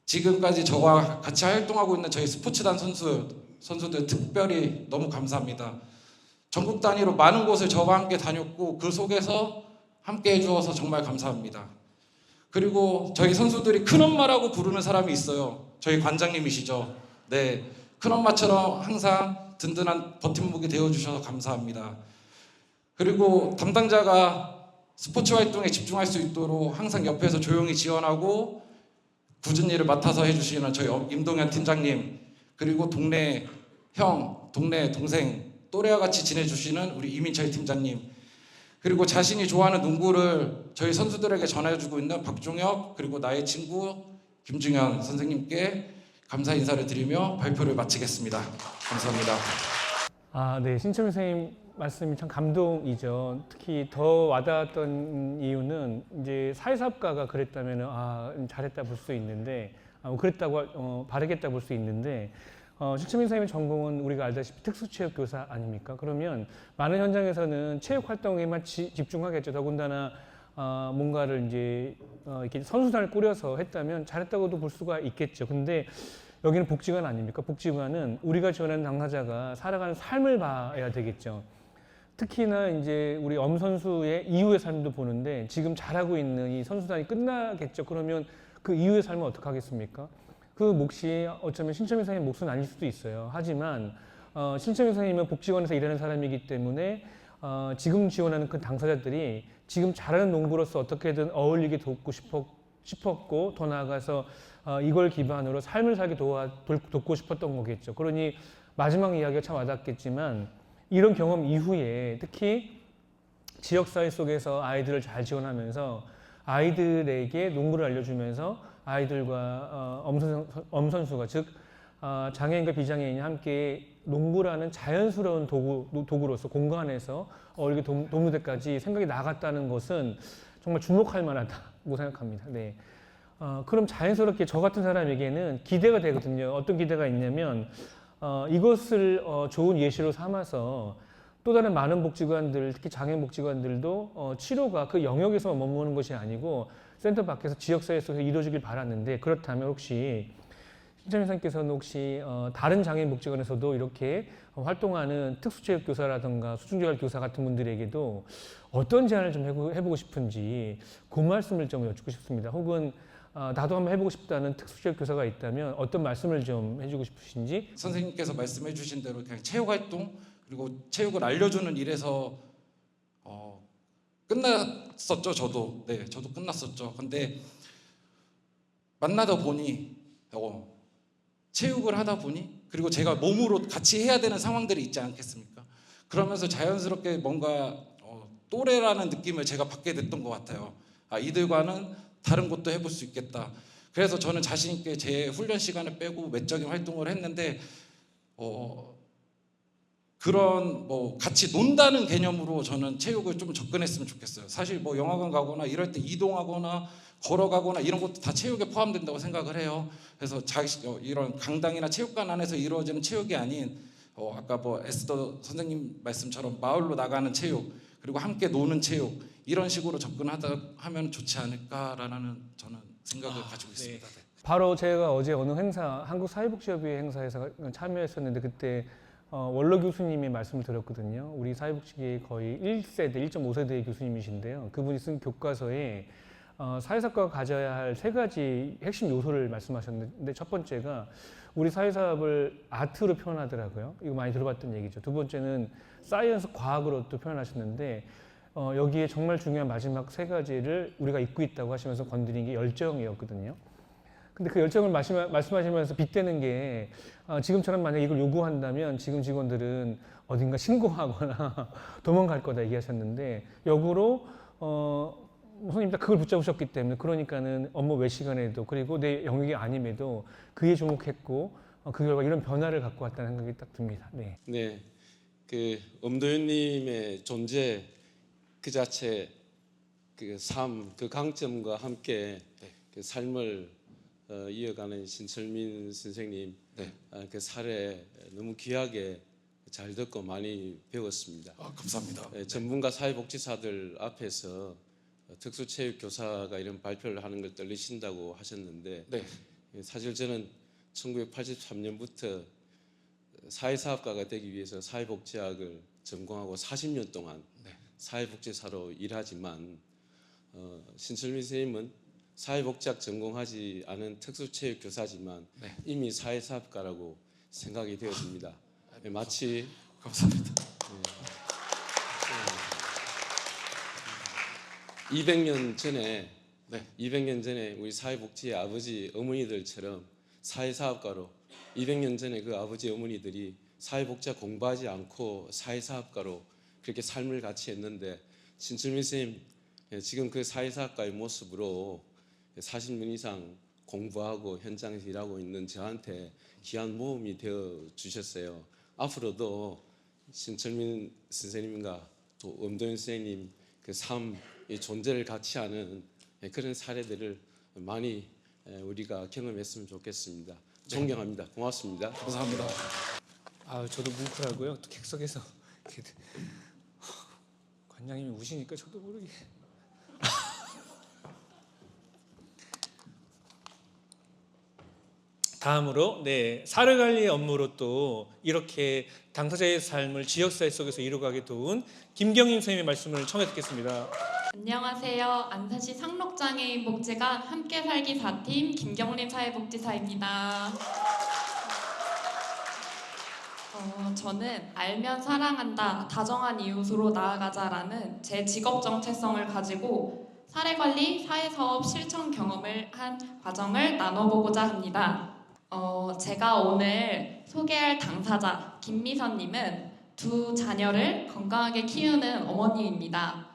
지금까지 저와 같이 활동하고 있는 저희 스포츠단 선수들 특별히 너무 감사합니다. 전국 단위로 많은 곳을 저와 함께 다녔고 그 속에서 함께 해주어서 정말 감사합니다. 그리고 저희 선수들이 큰엄마라고 부르는 사람이 있어요. 저희 관장님이시죠. 네, 큰엄마처럼 항상 든든한 버팀목이 되어주셔서 감사합니다. 그리고 담당자가 스포츠 활동에 집중할 수 있도록 항상 옆에서 조용히 지원하고 굳은 일을 맡아서 해주시는 저희 임동현 팀장님, 그리고 동네 형, 동네 동생, 또래와 같이 지내주시는 우리 이민철 팀장님, 그리고 자신이 좋아하는 농구를 저희 선수들에게 전해주고 있는 박종혁, 그리고 나의 친구 김중현 선생님께 감사 인사를 드리며 발표를 마치겠습니다. 감사합니다.
네, 신철민 선생님 말씀이 참 감동이죠. 특히 더 와닿았던 이유는 이제 사회사업가가 그랬다면 잘했다 볼 수 있는데 그랬다고 바르겠다 볼 수 있는데 신철민 선생님의 전공은 우리가 알다시피 특수체육교사 아닙니까? 그러면 많은 현장에서는 체육 활동에만 집중하겠죠. 더군다나 뭔가를 이제 이렇게 선수단을 꾸려서 했다면 잘했다고도 볼 수가 있겠죠. 근데 여기는 복지관 아닙니까? 복지관은 우리가 지원하는 당사자가 살아가는 삶을 봐야 되겠죠. 특히나 이제 우리 엄 선수의 이후의 삶도 보는데 지금 잘하고 있는 이 선수단이 끝나겠죠. 그러면 그 이후의 삶은 어떻게 하겠습니까? 그 몫이 어쩌면 신철민 선생님 몫은 아닐 수도 있어요. 하지만 신철민 선생님은 복지관에서 일하는 사람이기 때문에 지금 지원하는 그 당사자들이 지금 잘하는 농구로서 어떻게든 어울리게 돕고 싶었고 더 나아가서 이걸 기반으로 삶을 살게 돕고 싶었던 거겠죠. 그러니 마지막 이야기가 참 와닿겠지만 이런 경험 이후에 특히 지역사회 속에서 아이들을 잘 지원하면서 아이들에게 농구를 알려주면서 아이들과 엄 선수가 즉 장애인과 비장애인이 함께 농구라는 자연스러운 도구로서 공간에서 어울리게 돕는 데까지 생각이 나갔다는 것은 정말 주목할 만하다고 생각합니다. 네. 그럼 자연스럽게 저 같은 사람에게는 기대가 되거든요. 어떤 기대가 있냐면 이것을 좋은 예시로 삼아서 또 다른 많은 복지관들, 특히 장애인 복지관들도 치료가 그 영역에서만 머무는 것이 아니고 센터 밖에서 지역사회 속에서 이루어지길 바랐는데 그렇다면 혹시 신철민 선생님께서는 혹시 다른 장애인 복지관에서도 이렇게 활동하는 특수체육교사라든가 수중재활교사 같은 분들에게도 어떤 제안을 좀 해보고 싶은지 그 말씀을 좀 여쭙고 싶습니다. 혹은 나도 한번 해보고 싶다는 특수체육교사가 있다면 어떤 말씀을 좀 해주고 싶으신지.
선생님께서 말씀해 주신 대로 그냥 체육활동 그리고 체육을 알려주는 일에서 끝났었죠. 저도 끝났었죠. 근데 만나다 보니 체육을 하다 보니 그리고 제가 몸으로 같이 해야 되는 상황들이 있지 않겠습니까? 그러면서 자연스럽게 뭔가 또래라는 느낌을 제가 받게 됐던 것 같아요. 이들과는 다른 것도 해볼 수 있겠다. 그래서 저는 자신 있게 제 훈련 시간을 빼고 외적인 활동을 했는데 그런 같이 논다는 개념으로 저는 체육을 좀 접근했으면 좋겠어요. 사실 영화관 가거나 이럴 때 이동하거나 걸어가거나 이런 것도 다 체육에 포함된다고 생각을 해요. 그래서 이런 강당이나 체육관 안에서 이루어지는 체육이 아닌 아까 에스더 선생님 말씀처럼 마을로 나가는 체육 그리고 함께 노는 체육 이런 식으로 접근하다 하면 좋지 않을까라는 저는 생각을 가지고 있습니다. 네.
바로 제가 어제 어느 행사, 한국사회복지협의회 행사에서 참여했었는데 그때 원로 교수님의 말씀을 드렸거든요. 우리 사회복지계의 거의 1세대, 1.5세대의 교수님이신데요. 그분이 쓴 교과서에 사회사업가가 가져야 할 3가지 핵심 요소를 말씀하셨는데 첫 번째가 우리 사회사업을 아트로 표현하더라고요. 이거 많이 들어봤던 얘기죠. 두 번째는 사이언스, 과학으로 또 표현하셨는데 여기에 정말 중요한 마지막 3가지를 우리가 잊고 있다고 하시면서 건드린 게 열정이었거든요. 근데 그 열정을 말씀하시면서 빗대는 게 지금처럼 만약에 이걸 요구한다면 지금 직원들은 어딘가 신고하거나 도망갈 거다 얘기하셨는데 역으로 선생님 다 그걸 붙잡으셨기 때문에 그러니까는 업무 외 시간에도 그리고 내 영역이 아님에도 그에 주목했고 그 결과 이런 변화를 갖고 왔다는 생각이 딱 듭니다. 네.
네, 그 엄도윤님의 존재 그 자체 그 삶, 그 강점과 함께 그 삶을 이어가는 신철민 선생님 그 사례 너무 귀하게 잘 듣고 많이 배웠습니다.
감사합니다.
전문가 사회복지사들 앞에서 특수체육교사가 이런 발표를 하는 걸 떨리신다고 하셨는데 사실 저는 1983년부터 사회사업가가 되기 위해서 사회복지학을 전공하고 40년 동안 사회복지사로 일하지만 신철민 선생님은 사회복지학 전공하지 않은 특수체육교사지만 이미 사회사업가라고 생각이 되어집니다. 마치
감사합니다.
200년 전에 우리 사회복지의 아버지 어머니들처럼 사회사업가로 200년 전에 그 아버지 어머니들이 사회복지학 공부하지 않고 사회사업가로 그렇게 삶을 같이 했는데 신철민 선생님 지금 그 사회사업가의 모습으로 40년 이상 공부하고 현장에서 일하고 있는 저한테 귀한 모험이 되어 주셨어요. 앞으로도 신철민 선생님과 또 엄도윤 선생님 그 삶, 이 존재를 같이 하는 그런 사례들을 많이 우리가 경험했으면 좋겠습니다. 존경합니다. 고맙습니다.
감사합니다.
저도 뭉클하고요. 또 객석에서 관장님이 우시니까 저도 모르게. 다음으로 사례관리 업무로 또 이렇게 당사자의 삶을 지역사회 속에서 이루어가게 도운 김경임 선생님의 말씀을 청해 듣겠습니다.
안녕하세요. 안산시 상록장애인 복지관 함께 살기 4팀 김경림 사회복지사입니다. 저는 알면 사랑한다, 다정한 이웃으로 나아가자라는 제 직업 정체성을 가지고 사례관리, 사회사업 실천 경험을 한 과정을 나눠보고자 합니다. 제가 오늘 소개할 당사자 김미선님은 2 자녀를 건강하게 키우는 어머니입니다.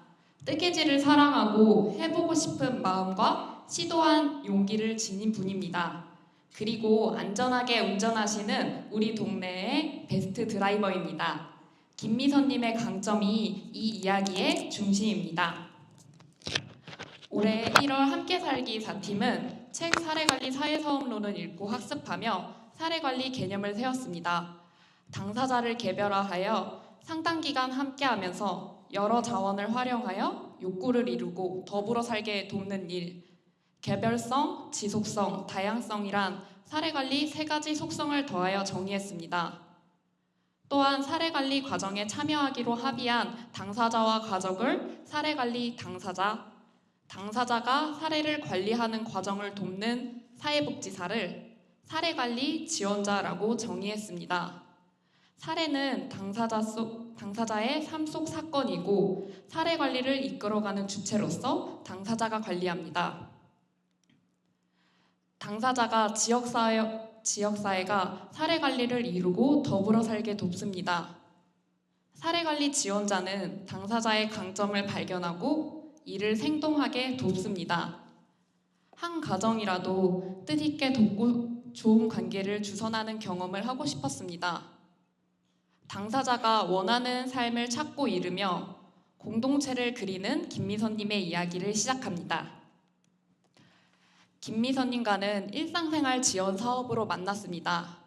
뜨개질을 사랑하고 해보고 싶은 마음과 시도한 용기를 지닌 분입니다. 그리고 안전하게 운전하시는 우리 동네의 베스트 드라이버입니다. 김미선님의 강점이 이 이야기의 중심입니다. 올해 1월 함께 살기 4팀은 책 사례관리 사회사업론을 읽고 학습하며 사례관리 개념을 세웠습니다. 당사자를 개별화하여 상당 기간 함께하면서 여러 자원을 활용하여 욕구를 이루고 더불어 살게 돕는 일, 개별성, 지속성, 다양성이란 사례관리 3가지 속성을 더하여 정의했습니다. 또한 사례관리 과정에 참여하기로 합의한 당사자와 가족을 사례관리 당사자, 당사자가 사례를 관리하는 과정을 돕는 사회복지사를 사례관리 지원자라고 정의했습니다. 사례는 당사자의 삶 속 사건이고 사례관리를 이끌어가는 주체로서 당사자가 관리합니다. 당사자가 지역사회가 사례관리를 이루고 더불어 살게 돕습니다. 사례관리 지원자는 당사자의 강점을 발견하고 이를 생동하게 돕습니다. 한 가정이라도 뜻있게 돕고 좋은 관계를 주선하는 경험을 하고 싶었습니다. 당사자가 원하는 삶을 찾고 이루며 공동체를 그리는 김미선님의 이야기를 시작합니다. 김미선님과는 일상생활 지원 사업으로 만났습니다.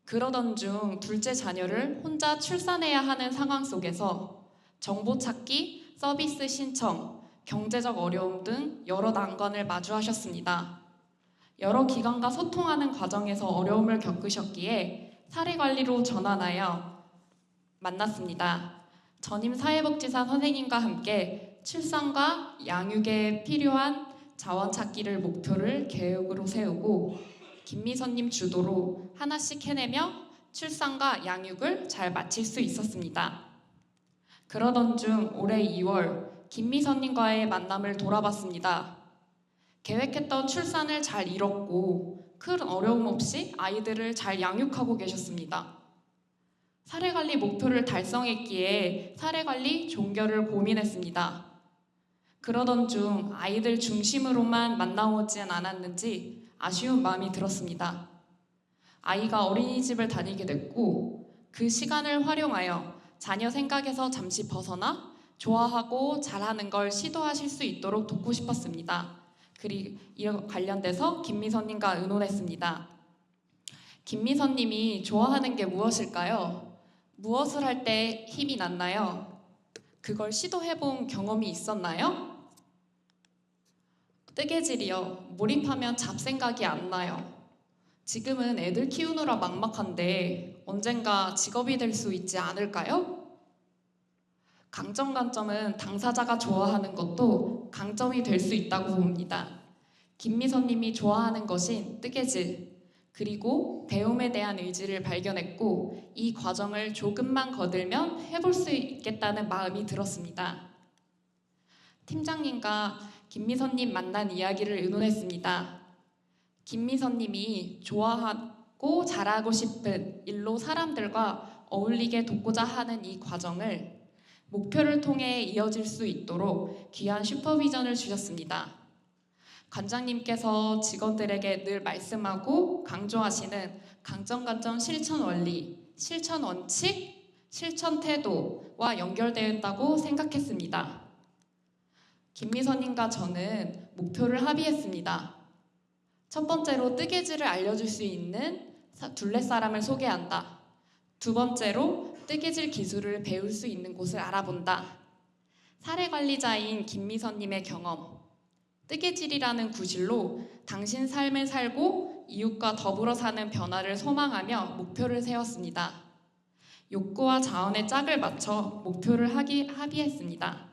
그러던 중 둘째 자녀를 혼자 출산해야 하는 상황 속에서 정보 찾기, 서비스 신청, 경제적 어려움 등 여러 난관을 마주하셨습니다. 여러 기관과 소통하는 과정에서 어려움을 겪으셨기에 사례관리로 전환하여 만났습니다. 전임 사회복지사 선생님과 함께 출산과 양육에 필요한 자원 찾기를 목표를 계획으로 세우고 김미선님 주도로 하나씩 해내며 출산과 양육을 잘 마칠 수 있었습니다. 그러던 중 올해 2월 김미선님과의 만남을 돌아봤습니다. 계획했던 출산을 잘 이뤘고 큰 어려움 없이 아이들을 잘 양육하고 계셨습니다. 사례관리 목표를 달성했기에 사례관리 종결을 고민했습니다. 그러던 중 아이들 중심으로만 만나오진 않았는지 아쉬운 마음이 들었습니다. 아이가 어린이집을 다니게 됐고 그 시간을 활용하여 자녀 생각에서 잠시 벗어나 좋아하고 잘하는 걸 시도하실 수 있도록 돕고 싶었습니다. 그리고 이와 관련돼서 김미선님과 의논했습니다. 김미선님이 좋아하는 게 무엇일까요? 무엇을 할 때 힘이 났나요? 그걸 시도해본 경험이 있었나요? 뜨개질이요. 몰입하면 잡생각이 안 나요. 지금은 애들 키우느라 막막한데 언젠가 직업이 될 수 있지 않을까요? 강점 단점은 당사자가 좋아하는 것도 강점이 될 수 있다고 봅니다. 김미선님이 좋아하는 것인 뜨개질, 그리고 배움에 대한 의지를 발견했고 이 과정을 조금만 거들면 해볼 수 있겠다는 마음이 들었습니다. 팀장님과 김미선님 만난 이야기를 의논했습니다. 김미선님이 좋아하고 잘하고 싶은 일로 사람들과 어울리게 돕고자 하는 이 과정을 목표를 통해 이어질 수 있도록 귀한 슈퍼비전을 주셨습니다. 관장님께서 직원들에게 늘 말씀하고 강조하시는 강점관점 실천 원리, 실천 원칙, 실천 태도와 연결된다고 생각했습니다. 김미선님과 저는 목표를 합의했습니다. 첫 번째로 뜨개질을 알려줄 수 있는 둘레 사람을 소개한다. 두 번째로 뜨개질 기술을 배울 수 있는 곳을 알아본다. 사례관리자인 김미선님의 경험, 뜨개질이라는 구실로 당신 삶을 살고 이웃과 더불어 사는 변화를 소망하며 목표를 세웠습니다. 욕구와 자원의 짝을 맞춰 목표를 합의했습니다.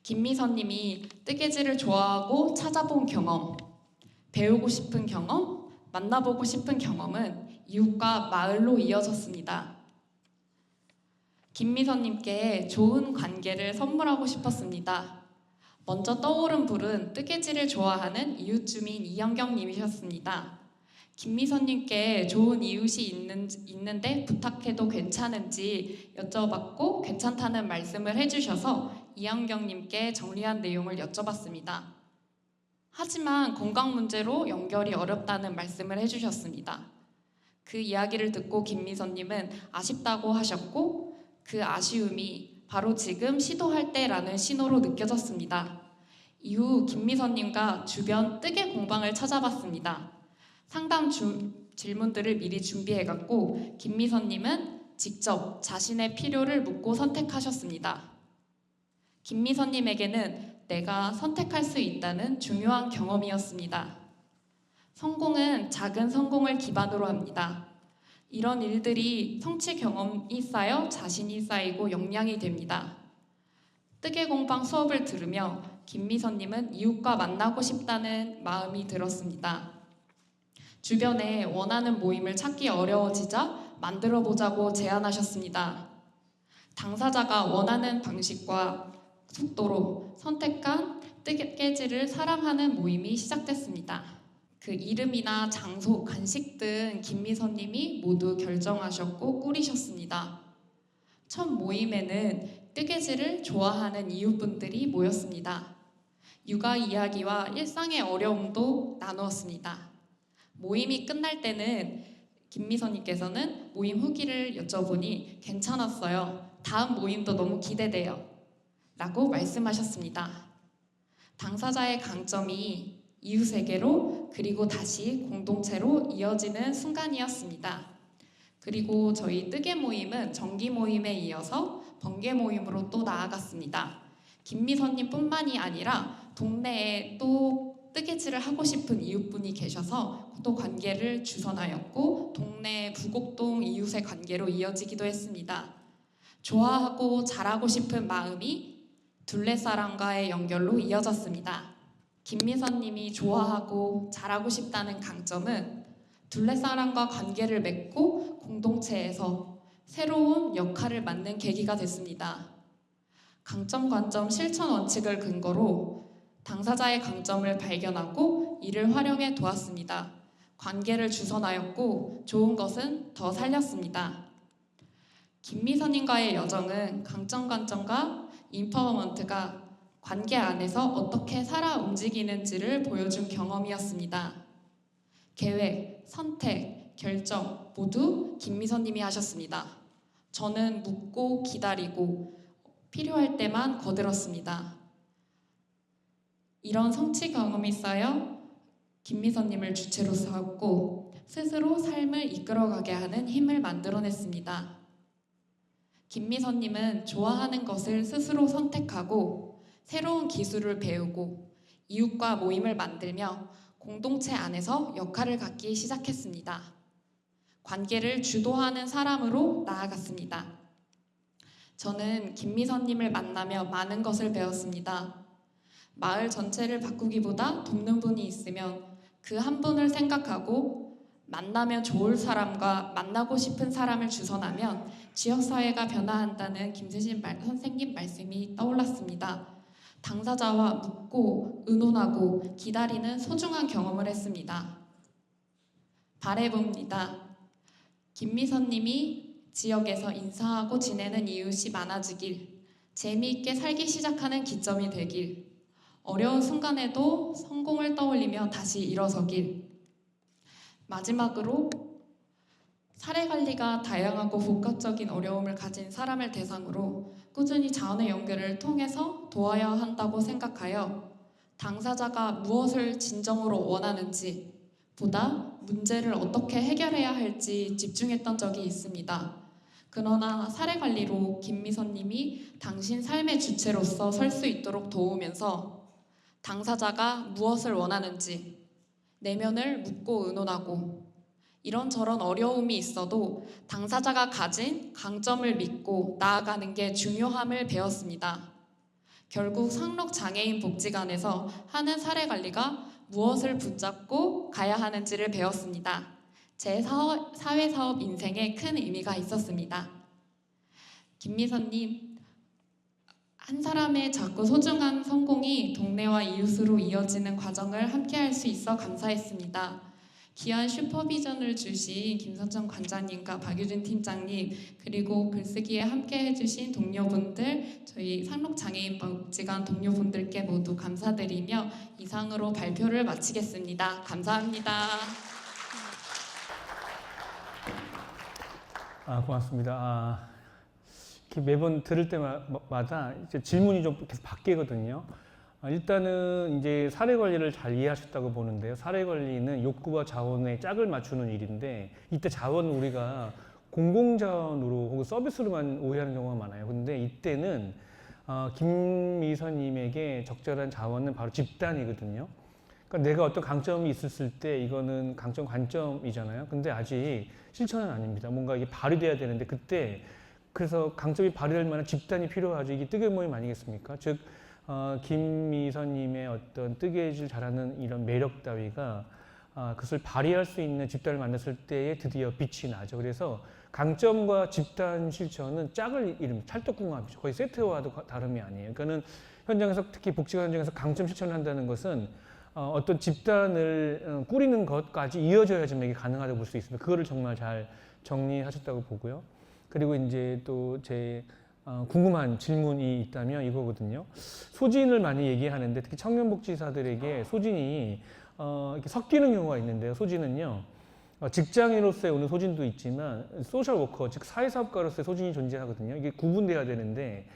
김미선님이 뜨개질을 좋아하고 찾아본 경험, 배우고 싶은 경험, 만나보고 싶은 경험은 이웃과 마을로 이어졌습니다. 김미선님께 좋은 관계를 선물하고 싶었습니다. 먼저 떠오른 분은 뜨개질을 좋아하는 이웃 주민 이영경님이셨습니다. 김미선님께 좋은 이웃이 있는데 부탁해도 괜찮은지 여쭤봤고 괜찮다는 말씀을 해주셔서 이영경님께 정리한 내용을 여쭤봤습니다. 하지만 건강 문제로 연결이 어렵다는 말씀을 해주셨습니다. 그 이야기를 듣고 김미선님은 아쉽다고 하셨고 그 아쉬움이 바로 지금 시도할 때라는 신호로 느껴졌습니다. 이후 김미선님과 주변 뜨개 공방을 찾아봤습니다. 상담 질문들을 미리 준비해갔고 김미선님은 직접 자신의 필요를 묻고 선택하셨습니다. 김미선님에게는 내가 선택할 수 있다는 중요한 경험이었습니다. 성공은 작은 성공을 기반으로 합니다. 이런 일들이 성취 경험이 쌓여 자신이 쌓이고 역량이 됩니다. 뜨개공방 수업을 들으며 김미선님은 이웃과 만나고 싶다는 마음이 들었습니다. 주변에 원하는 모임을 찾기 어려워지자 만들어보자고 제안하셨습니다. 당사자가 원하는 방식과 속도로 선택한 뜨개질을 사랑하는 모임이 시작됐습니다. 그 이름이나 장소, 간식 등 김미선님이 모두 결정하셨고 꾸리셨습니다. 첫 모임에는 뜨개질을 좋아하는 이웃분들이 모였습니다. 육아 이야기와 일상의 어려움도 나누었습니다. 모임이 끝날 때는 김미선님께서는 모임 후기를 여쭤보니 괜찮았어요. 다음 모임도 너무 기대돼요. 라고 말씀하셨습니다. 당사자의 강점이 이웃에게로 그리고 다시 공동체로 이어지는 순간이었습니다. 그리고 저희 뜨개 모임은 정기 모임에 이어서 번개 모임으로 또 나아갔습니다. 김미선님 뿐만이 아니라 동네에 또 뜨개질을 하고 싶은 이웃분이 계셔서 또 관계를 주선하였고 동네 부곡동 이웃의 관계로 이어지기도 했습니다. 좋아하고 잘하고 싶은 마음이 둘레사람과의 연결로 이어졌습니다. 김미선님이 좋아하고 잘하고 싶다는 강점은 둘레사람과 관계를 맺고 공동체에서 새로운 역할을 맡는 계기가 됐습니다. 강점, 관점, 실천 원칙을 근거로 당사자의 강점을 발견하고 이를 활용해 도왔습니다. 관계를 주선하였고 좋은 것은 더 살렸습니다. 김미선님과의 여정은 강점, 관점과 인퍼머먼트가 관계 안에서 어떻게 살아 움직이는지를 보여준 경험이었습니다. 계획, 선택, 결정 모두 김미선님이 하셨습니다. 저는 묻고 기다리고 필요할 때만 거들었습니다. 이런 성취 경험이 쌓여 김미선님을 주체로 세웠고 스스로 삶을 이끌어가게 하는 힘을 만들어냈습니다. 김미선님은 좋아하는 것을 스스로 선택하고 새로운 기술을 배우고 이웃과 모임을 만들며 공동체 안에서 역할을 갖기 시작했습니다. 관계를 주도하는 사람으로 나아갔습니다. 저는 김미선님을 만나며 많은 것을 배웠습니다. 마을 전체를 바꾸기보다 돕는 분이 있으면 그 한 분을 생각하고 만나면 좋을 사람과 만나고 싶은 사람을 주선하면 지역사회가 변화한다는 김세진 선생님 말씀이 떠올랐습니다. 당사자와 묻고 의논하고 기다리는 소중한 경험을 했습니다. 바라봅니다. 김미선님이 지역에서 인사하고 지내는 이웃이 많아지길, 재미있게 살기 시작하는 기점이 되길, 어려운 순간에도 성공을 떠올리며 다시 일어서길. 마지막으로 사례관리가 다양하고 복합적인 어려움을 가진 사람을 대상으로 꾸준히 자원의 연결을 통해서 도와야 한다고 생각하여 당사자가 무엇을 진정으로 원하는지 보다 문제를 어떻게 해결해야 할지 집중했던 적이 있습니다. 그러나 사례관리로 김미선님이 당신 삶의 주체로서 설 수 있도록 도우면서 당사자가 무엇을 원하는지 내면을 묻고 의논하고 이런저런 어려움이 있어도 당사자가 가진 강점을 믿고 나아가는 게 중요함을 배웠습니다. 결국 상록장애인 복지관에서 하는 사례관리가 무엇을 붙잡고 가야 하는지를 배웠습니다. 제 사회사업 인생에 큰 의미가 있었습니다. 김미선님, 한 사람의 작고 소중한 성공이 동네와 이웃으로 이어지는 과정을 함께할 수 있어 감사했습니다. 귀한 슈퍼비전을 주신 김선정 관장님과 박유진 팀장님 그리고 글쓰기에 함께 해주신 동료분들 저희 상록장애인 복지관 동료분들께 모두 감사드리며 이상으로 발표를 마치겠습니다. 감사합니다.
고맙습니다. 매번 들을 때마다 이제 질문이 좀 계속 바뀌거든요. 일단은 이제 사례 관리를 잘 이해하셨다고 보는데요. 사례 관리는 욕구와 자원의 짝을 맞추는 일인데 이때 자원은 우리가 공공자원으로 혹은 서비스로만 오해하는 경우가 많아요. 근데 이때는 김미선님에게 적절한 자원은 바로 집단이거든요. 그러니까 내가 어떤 강점이 있었을 때 이거는 강점 관점이잖아요. 근데 아직 실천은 아닙니다. 뭔가 이게 발휘돼야 되는데 그때 그래서 강점이 발휘될 만한 집단이 필요하죠. 이게 뜨개 모임 아니겠습니까? 즉 김미선님의 어떤 뜨개질 잘하는 이런 매력 따위가 그것을 발휘할 수 있는 집단을 만났을 때에 드디어 빛이 나죠. 그래서 강점과 집단 실천은 짝을 이룹니다. 찰떡궁합이죠. 거의 세트와도 다름이 아니에요. 그러니까는 현장에서 특히 복지관 현장에서 강점 실천을 한다는 것은 어떤 집단을 꾸리는 것까지 이어져야지만 이게 가능하다고 볼 수 있습니다. 그거를 정말 잘 정리하셨다고 보고요. 그리고 이제 또 제 궁금한 질문이 있다면 이거거든요. 소진을 많이 얘기하는데 특히 청년복지사들에게 소진이 이렇게 섞이는 경우가 있는데요. 소진은요. 직장인으로서의 오는 소진도 있지만 소셜워커, 즉 사회사업가로서의 소진이 존재하거든요. 이게 구분돼야 되는데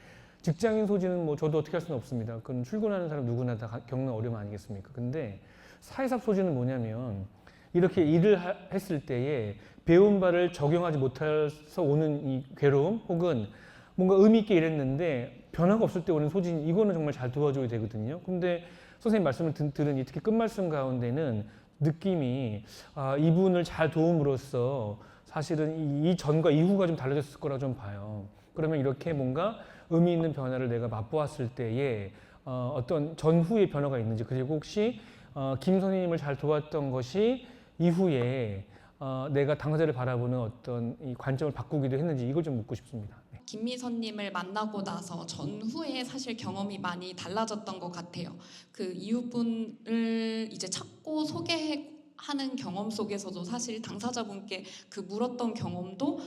직장인 소진은 뭐 저도 어떻게 할 수는 없습니다. 그건 출근하는 사람 누구나 다 겪는 어려움 아니겠습니까? 근데 사회사업 소진은 뭐냐면 이렇게 일을 했을 때에 배운 바를 적용하지 못해서 오는 이 괴로움 혹은 뭔가 의미 있게 일했는데 변화가 없을 때 오는 소진, 이거는 정말 잘 도와줘야 되거든요. 근데 선생님 말씀을 들으니 특히 끝말씀 가운데는 느낌이 이분을 잘 도움으로써 사실은 이 전과 이후가 좀 달라졌을 거라 좀 봐요. 그러면 이렇게 뭔가 의미 있는 변화를 내가 맛보았을 때에 어떤 전후의 변화가 있는지, 그리고 혹시 김 선생님을 잘 도왔던 것이 이후에 내가 당사자를 바라보는 어떤 이 관점을 바꾸기도 했는지, 이걸 좀 묻고 싶습니다. 네.
김미선님을 만나고 나서 전후에 사실 경험이 많이 달라졌던 것 같아요. 그 이웃분을 이제 찾고 소개하는 경험 속에서도 사실 당사자분께 그 물었던 경험도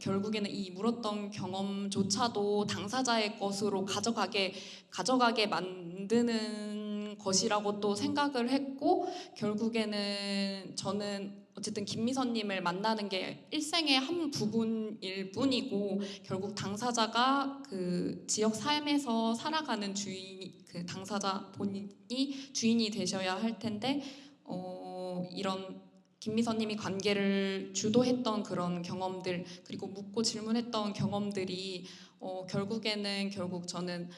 결국에는 이 물었던 경험조차도 당사자의 것으로 가져가게 만드는 것이라고 또 생각을 했고, 결국에는 저는 어쨌든 김미선님을 만나는 게 일생의 한 부분일 뿐이고, 결국 당사자가 그 지역 삶에서 살아가는 그 당사자 본인이 주인이 되셔야 할 텐데, 이런 김미선님이 관계를 주도했던 그런 경험들, 그리고 묻고 질문했던 경험들이 결국에는 저는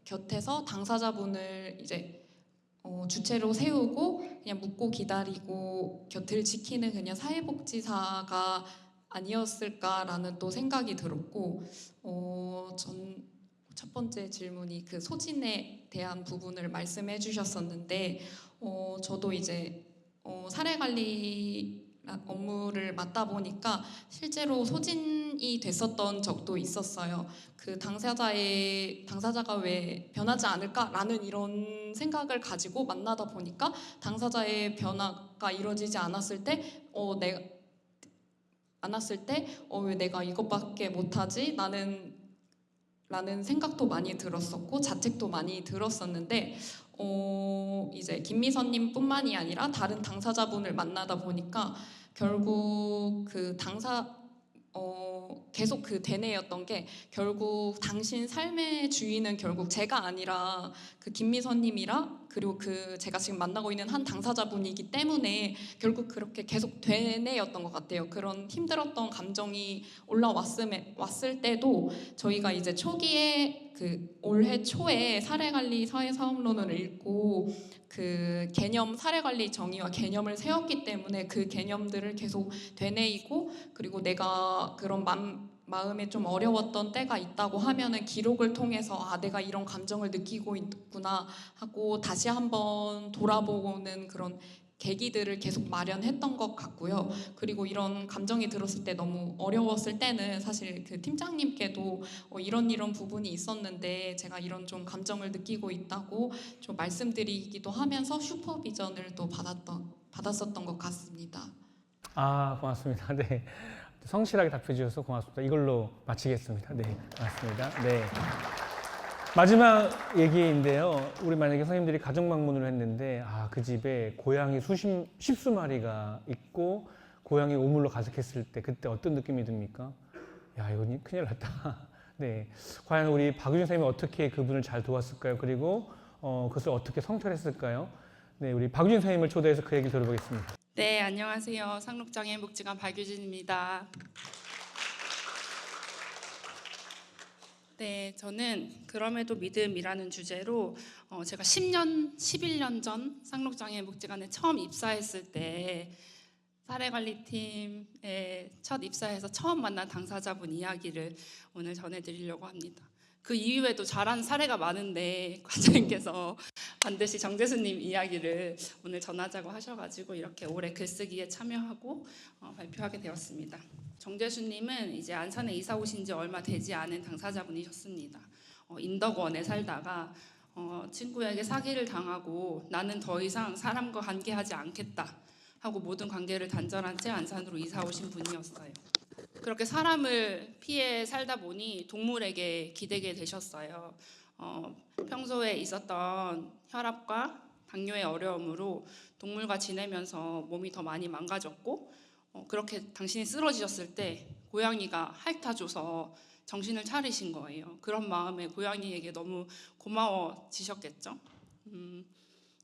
곁에서 당사자분을 이제 주체로 세우고 그냥 묻고 기다리고 곁을 지키는 그냥 사회복지사가 아니었을까라는 또 생각이 들었고, 전 첫 번째 질문이 그 소진에 대한 부분을 말씀해 주셨었는데, 저도 이제 사례관리 업무를 맡다 보니까 실제로 소진이 됐었던 적도 있었어요. 그 당사자가 왜 변하지 않을까라는 이런 생각을 가지고 만나다 보니까 당사자의 변화가 이루어지지 않았을 때 왜 내가 이것밖에 못하지? 라는 생각도 많이 들었었고 자책도 많이 들었었는데, 이제 김미선님뿐만이 아니라 다른 당사자분을 만나다 보니까 결국 그 계속 그 되뇌였던 게, 결국 당신 삶의 주인은 결국 제가 아니라 그 김미선님이라, 그리고 그 제가 지금 만나고 있는 한 당사자분이기 때문에 결국 그렇게 계속 되뇌였던 것 같아요. 그런 힘들었던 감정이 왔을 때도 저희가 이제 초기에 그 올해 초에 사례관리 사회사업론을 읽고 그 개념 사례관리 정의와 개념을 세웠기 때문에 그 개념들을 계속 되뇌이고, 그리고 내가 그런 마음에 좀 어려웠던 때가 있다고 하면은 기록을 통해서 내가 이런 감정을 느끼고 있구나 하고 다시 한번 돌아보는 그런 계기들을 계속 마련했던 것 같고요. 그리고 이런 감정이 들었을 때 너무 어려웠을 때는 사실 그 팀장님께도 이런 부분이 있었는데 제가 이런 좀 감정을 느끼고 있다고 좀 말씀드리기도 하면서 슈퍼비전을 또 받았었던 것 같습니다.
고맙습니다. 네. 성실하게 답해 주셔서 고맙습니다. 이걸로 마치겠습니다. 네, 고맙습니다. 네. 마지막 얘기인데요. 우리 만약에 선생님들이 가정 방문을 했는데 그 집에 고양이 십수 마리가 있고 고양이 오물로 가득했을 때 그때 어떤 느낌이 듭니까? 야, 이거 큰일 났다. 네. 과연 우리 박유진 선생님이 어떻게 그분을 잘 도왔을까요? 그리고 그것을 어떻게 성찰했을까요? 네, 우리 박유진 선생님을 초대해서 그 얘기를 들어보겠습니다.
네, 안녕하세요. 상록장애인복지관 박유진입니다.
네, 저는 그럼에도 믿음이라는 주제로 제가 10년, 11년 전 쌍록장애인복지관에 처음 입사했을 때 사례관리팀에 첫 입사해서 처음 만난 당사자분 이야기를 오늘 전해드리려고 합니다. 그 이후에도 잘한 사례가 많은데 과장님께서 반드시 정재수님 이야기를 오늘 전하자고 하셔가지고 이렇게 올해 글쓰기에 참여하고 발표하게 되었습니다. 정재수님은 이제 안산에 이사 오신 지 얼마 되지 않은 당사자분이셨습니다. 인덕원에 살다가 친구에게 사기를 당하고 나는 더 이상 사람과 관계하지 않겠다 하고 모든 관계를 단절한 채 안산으로 이사 오신 분이었어요. 그렇게 사람을 피해 살다 보니 동물에게 기대게 되셨어요. 평소에 있었던 혈압과 당뇨의 어려움으로 동물과 지내면서 몸이 더 많이 망가졌고 그렇게 당신이 쓰러지셨을 때 고양이가 핥아줘서 정신을 차리신 거예요. 그런 마음에 고양이에게 너무 고마워지셨겠죠.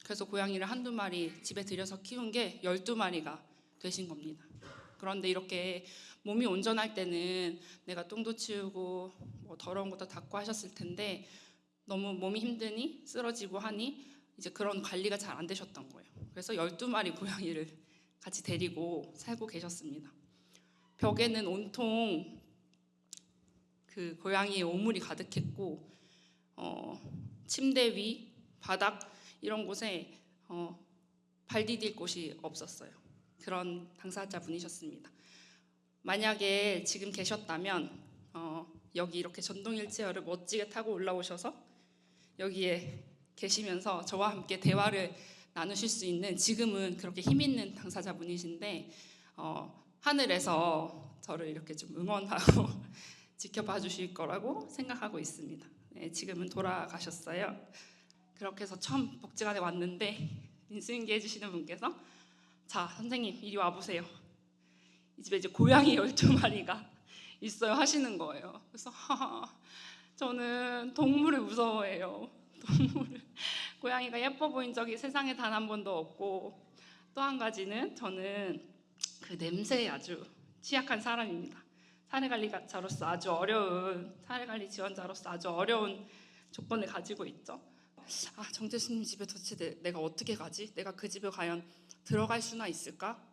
그래서 고양이를 한두 마리 집에 들여서 키운 게 12마리가 되신 겁니다. 그런데 이렇게 몸이 온전할 때는 내가 똥도 치우고 뭐 더러운 것도 닦고 하셨을 텐데 너무 몸이 힘드니 쓰러지고 하니 이제 그런 관리가 잘 안 되셨던 거예요. 그래서 12마리 고양이를 같이 데리고 살고 계셨습니다. 벽에는 온통 그 고양이의 오물이 가득했고 침대 위, 바닥 이런 곳에 발 디딜 곳이 없었어요. 그런 당사자분이셨습니다. 만약에 지금 계셨다면 여기 이렇게 전동휠체어를 멋지게 타고 올라오셔서 여기에 계시면서 저와 함께 대화를 나누실 수 있는 지금은 그렇게 힘있는 당사자분이신데 하늘에서 저를 이렇게 좀 응원하고 지켜봐 주실 거라고 생각하고 있습니다. 네, 지금은 돌아가셨어요. 그렇게 해서 처음 복지관에 왔는데 인수인계 해주시는 분께서 자 선생님 이리 와보세요. 이 집에 이제 고양이 12마리가 있어요 하시는 거예요. 그래서 저는 동물을 무서워해요. 고양이가 예뻐 보인 적이 세상에 단 한 번도 없고 또 한 가지는 저는 그 냄새에 아주 취약한 사람입니다. 사례관리자로서 아주 어려운 사례관리 지원자로서 아주 어려운 조건을 가지고 있죠. 정재수님 집에 도대체 내가 어떻게 가지? 내가 그 집에 과연 들어갈 수나 있을까?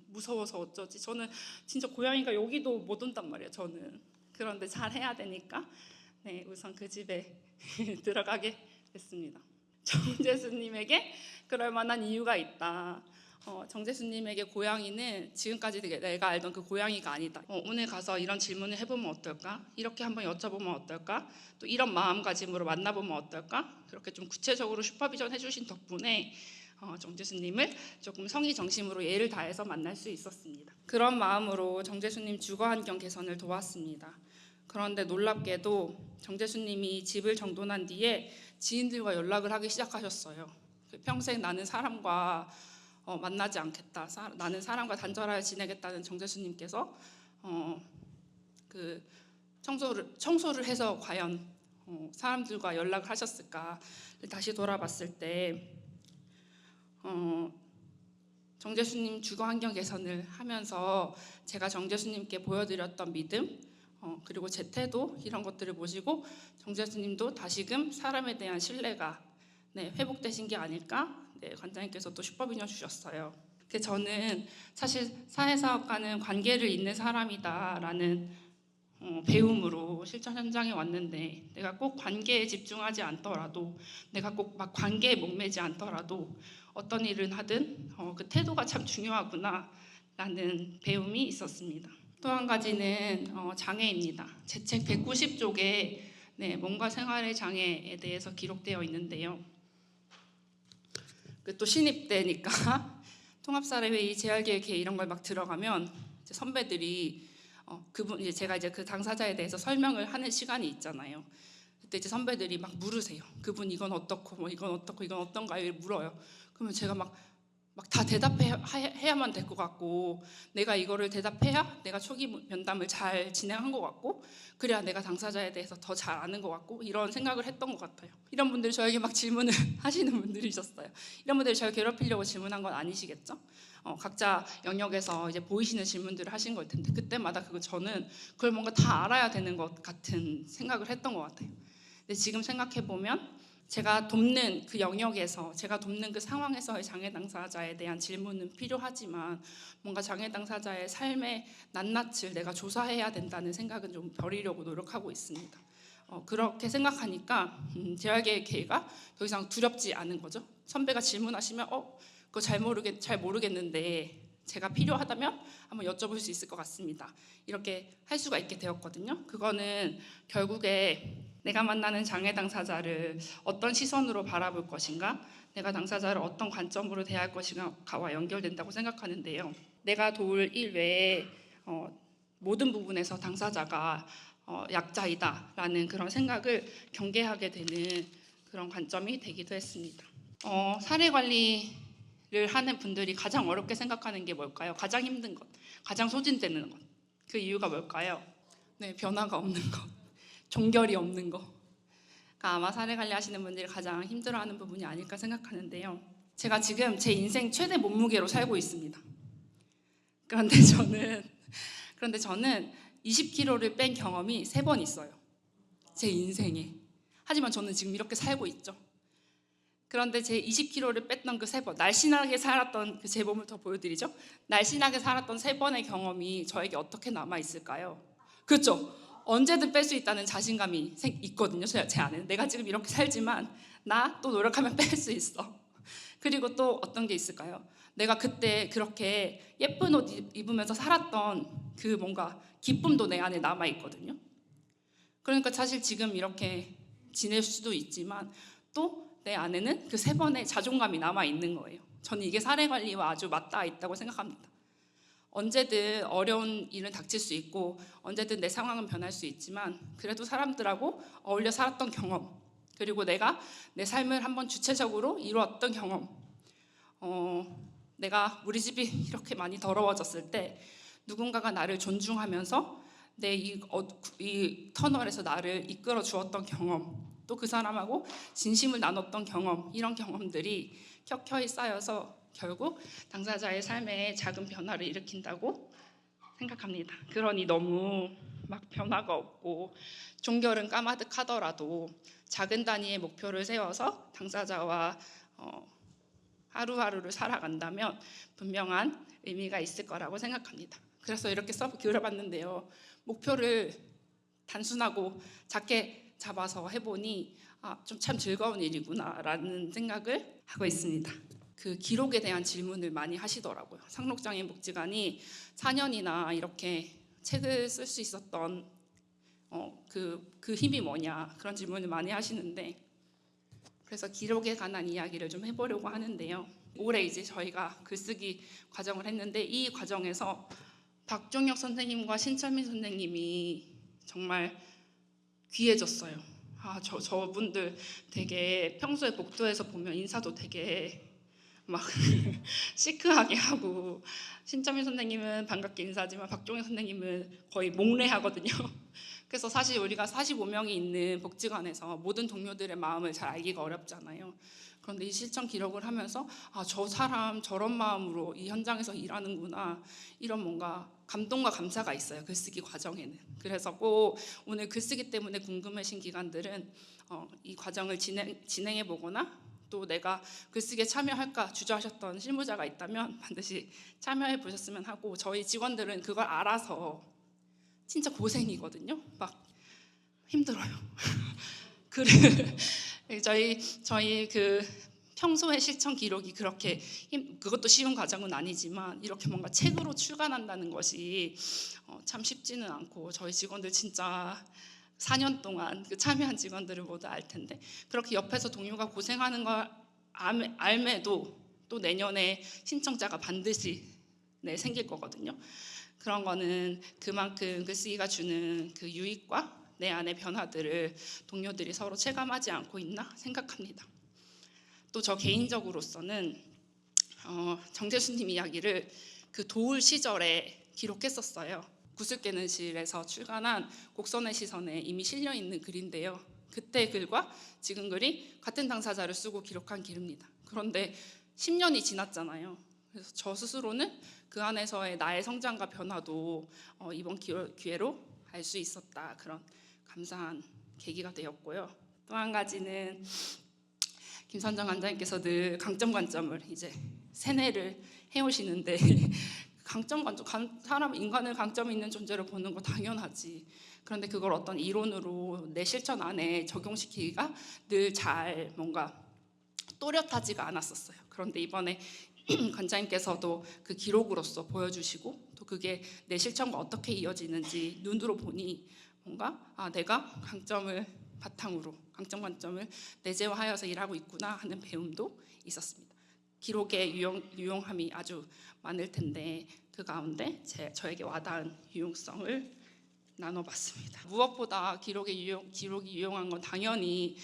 무서워서 어쩌지? 저는 진짜 고양이가 여기도 못 온단 말이에요. 저는 그런데 잘 해야 되니까 네, 우선 그 집에 들어가게 됐습니다. 정재수님에게 그럴 만한 이유가 있다. 정재수님에게 고양이는 지금까지 내가 알던 그 고양이가 아니다. 오늘 가서 이런 질문을 해보면 어떨까? 이렇게 한번 여쭤보면 어떨까? 또 이런 마음가짐으로 만나보면 어떨까? 그렇게 좀 구체적으로 슈퍼비전 해주신 덕분에 정재수님을 조금 성의정심으로 예를 다해서 만날 수 있었습니다. 그런 마음으로 정재수님 주거환경 개선을 도왔습니다. 그런데 놀랍게도 정재수님이 집을 정돈한 뒤에 지인들과 연락을 하기 시작하셨어요. 평생 나는 사람과 만나지 않겠다. 나는 사람과 단절하여 지내겠다는 정재수님께서 그 청소를 해서 과연 사람들과 연락을 하셨을까? 다시 돌아봤을 때 정재수님 주거환경 개선을 하면서 제가 정재수님께 보여드렸던 믿음 그리고 제 태도 이런 것들을 보시고 정재수님도 다시금 사람에 대한 신뢰가 회복되신 게 아닐까? 관장님께서 또 슈퍼비전 주셨어요. 저는 사실 사회사업가는 관계를 잇는 사람이다라는 배움으로 실전 현장에 왔는데 내가 꼭 관계에 집중하지 않더라도 내가 꼭 막 관계에 목매지 않더라도 어떤 일을 하든 그 태도가 참 중요하구나라는 배움이 있었습니다. 또 한 가지는 장애입니다. 제 책 190쪽에 몸과 생활의 장애에 대해서 기록되어 있는데요. 또 신입 때니까 통합사례회의, 재활계획회 이런 걸 막 들어가면 이제 선배들이 그분 이제 제가 이제 그 당사자에 대해서 설명을 하는 시간이 있잖아요. 그때 이제 선배들이 막 물으세요. 그분 이건 어떻고 뭐 이건 어떻고 이건 어떤가요? 물어요. 그러면 제가 막
막 다 대답해야만 될 것 같고, 내가 이거를 대답해야 내가 초기 면담을 잘 진행한 것 같고, 그래야 내가 당사자에 대해서 더 잘 아는 것 같고, 이런 생각을 했던 것 같아요. 이런 분들이 저에게 막 질문을 하시는 분들이셨어요. 이런 분들이 저를 괴롭히려고 질문한 건 아니시겠죠? 각자 영역에서 이제 보이시는 질문들을 하신 걸 텐데, 그때마다 저는 그걸 뭔가 다 알아야 되는 것 같은 생각을 했던 것 같아요. 근데 지금 생각해 보면 제가 돕는 그 영역에서, 제가 돕는 그 상황에서의 장애 당사자에 대한 질문은 필요하지만, 뭔가 장애 당사자의 삶의 낱낱을 내가 조사해야 된다는 생각은 좀 버리려고 노력하고 있습니다. 그렇게 생각하니까 재활계획 K가 더 이상 두렵지 않은 거죠. 선배가 질문하시면 그거 잘 모르겠는데 제가 필요하다면 한번 여쭤볼 수 있을 것 같습니다. 이렇게 할 수가 있게 되었거든요. 그거는 결국에 내가 만나는 장애 당사자를 어떤 시선으로 바라볼 것인가, 내가 당사자를 어떤 관점으로 대할 것인가와 연결된다고 생각하는데요. 내가 도울 일 외에 모든 부분에서 당사자가 약자이다라는 그런 생각을 경계하게 되는 그런 관점이 되기도 했습니다. 사례 관리를 하는 분들이 가장 어렵게 생각하는 게 뭘까요? 가장 힘든 것, 가장 소진되는 것. 그 이유가 뭘까요? 네, 변화가 없는 것, 종결이 없는 것. 그러니까 아마 사례 관리하시는 분들이 가장 힘들어하는 부분이 아닐까 생각하는데요. 제가 지금 제 인생 최대 몸무게로 살고 있습니다. 그런데 저는 20kg를 뺀 경험이 3번 있어요. 제 인생에. 하지만 저는 지금 이렇게 살고 있죠. 그런데 제 20kg를 뺐던 그 3번, 날씬하게 살았던 그 제 몸을 더 보여드리죠. 날씬하게 살았던 3번의 경험이 저에게 어떻게 남아있을까요? 그렇죠. 언제든 뺄 수 있다는 자신감이 있거든요. 제 안에. 내가 지금 이렇게 살지만 나 또 노력하면 뺄 수 있어. 그리고 또 어떤 게 있을까요? 내가 그때 그렇게 예쁜 옷 입으면서 살았던 그 뭔가 기쁨도 내 안에 남아있거든요. 그러니까 사실 지금 이렇게 지낼 수도 있지만 또 내 안에는 그 3번의 자존감이 남아있는 거예요. 저는 이게 사례 관리와 아주 맞닿아 있다고 생각합니다. 언제든 어려운 일은 닥칠 수 있고 언제든 내 상황은 변할 수 있지만 그래도 사람들하고 어울려 살았던 경험, 그리고 내가 내 삶을 한번 주체적으로 이루었던 경험, 내가 우리 집이 이렇게 많이 더러워졌을 때 누군가가 나를 존중하면서 내 이 터널에서 나를 이끌어 주었던 경험, 또 그 사람하고 진심을 나눴던 경험, 이런 경험들이 켜켜이 쌓여서 결국 당사자의 삶에 작은 변화를 일으킨다고 생각합니다. 그러니 너무 막 변화가 없고 종결은 까마득하더라도 작은 단위의 목표를 세워서 당사자와 하루하루를 살아간다면 분명한 의미가 있을 거라고 생각합니다. 그래서 이렇게 그려봤는데요. 목표를 단순하고 작게 잡아서 해보니 좀 참 즐거운 일이구나라는 생각을 하고 있습니다. 그 기록에 대한 질문을 많이 하시더라고요. 상록장애인 복지관이 4년이나 이렇게 책을 쓸 수 있었던 그 힘이 뭐냐, 그런 질문을 많이 하시는데, 그래서 기록에 관한 이야기를 좀 해보려고 하는데요. 올해 이제 저희가 글쓰기 과정을 했는데 이 과정에서 박종혁 선생님과 신철민 선생님이 정말 귀해졌어요. 저분들 되게 평소에 복도에서 보면 인사도 되게 막 시크하게 하고, 신철민 선생님은 반갑게 인사하지만 박종혁 선생님은 거의 목례하거든요. 그래서 사실 우리가 45명이 있는 복지관에서 모든 동료들의 마음을 잘 알기가 어렵잖아요. 그런데 이 실천 기록을 하면서 저 사람 저런 마음으로 이 현장에서 일하는구나, 이런 뭔가 감동과 감사가 있어요, 글쓰기 과정에는. 그래서 꼭 오늘 글쓰기 때문에 궁금하신 기관들은 이 과정을 진행해 보거나, 또 내가 글쓰기에 참여할까 주저하셨던 실무자가 있다면 반드시 참여해 보셨으면 하고, 저희 직원들은 그걸 알아서 진짜 고생이거든요. 막 힘들어요. 저희 그 평소의 실천 기록이 그렇게 그것도 쉬운 과정은 아니지만 이렇게 뭔가 책으로 출간한다는 것이 참 쉽지는 않고, 저희 직원들 진짜 4년 동안 그 참여한 직원들을 모두 알 텐데, 그렇게 옆에서 동료가 고생하는 걸 알매도 또 내년에 신청자가 반드시 생길 거거든요. 그런 거는 그만큼 글쓰기가 주는 그 유익과 내 안의 변화들을 동료들이 서로 체감하지 않고 있나 생각합니다. 또 저 개인적으로서는 정재수님 이야기를 그 도울 시절에 기록했었어요. 구슬깨는실에서 출간한 곡선의 시선에 이미 실려 있는 글인데요. 그때 글과 지금 글이 같은 당사자를 쓰고 기록한 글입니다. 그런데 10년이 지났잖아요. 그래서 저 스스로는 그 안에서의 나의 성장과 변화도 이번 기회로 알 수 있었다. 그런 감사한 계기가 되었고요. 또 한 가지는 김선정 원장님께서 늘 강점 관점을 이제 세뇌를 해오시는데 강점 관점, 사람 인간은 강점이 있는 존재로 보는 거 당연하지. 그런데 그걸 어떤 이론으로 내 실천 안에 적용시키기가 늘 잘 뭔가 또렷하지가 않았었어요. 그런데 이번에 관장님께서도 그 기록으로서 보여주시고 또 그게 내 실천과 어떻게 이어지는지 눈으로 보니 뭔가 내가 강점을 바탕으로 강점 관점을 내재화하여서 일하고 있구나 하는 배움도 있었습니다. 기록의 유용함이 아주 많을 텐데 그 가운데 저에게 와닿은 유용성을 나눠봤습니다. 무엇보다 기록이 유용한 건 당연히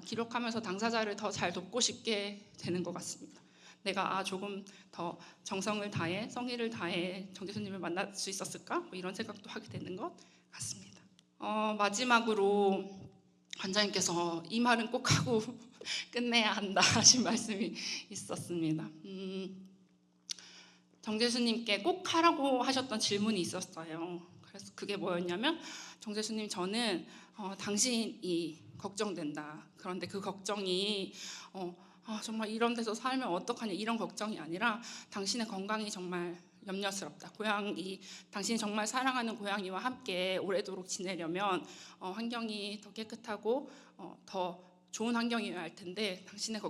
기록하면서 당사자를 더 잘 돕고 싶게 되는 것 같습니다. 내가 조금 더 정성을 다해 성의를 다해 정재수님을 만날 수 있었을까? 뭐 이런 생각도 하게 되는 것 같습니다. 마지막으로 관장님께서 이 말은 꼭 하고 끝내야 한다 하신 말씀이 있었습니다. 정재수님께 꼭 하라고 하셨던 질문이 있었어요. 그래서 그게 뭐였냐면 정재수님 저는 당신이 걱정된다. 그런데 그 걱정이 정말 이런 데서 살면 어떡하냐 이런 걱정이 아니라 당신의 건강이 정말 염려스럽다. 당신이 정말 사랑하는 고양이와 함께 오래도록 지내려면 환경이 더 깨끗하고 더 좋은 환경이어야 할 텐데 당신의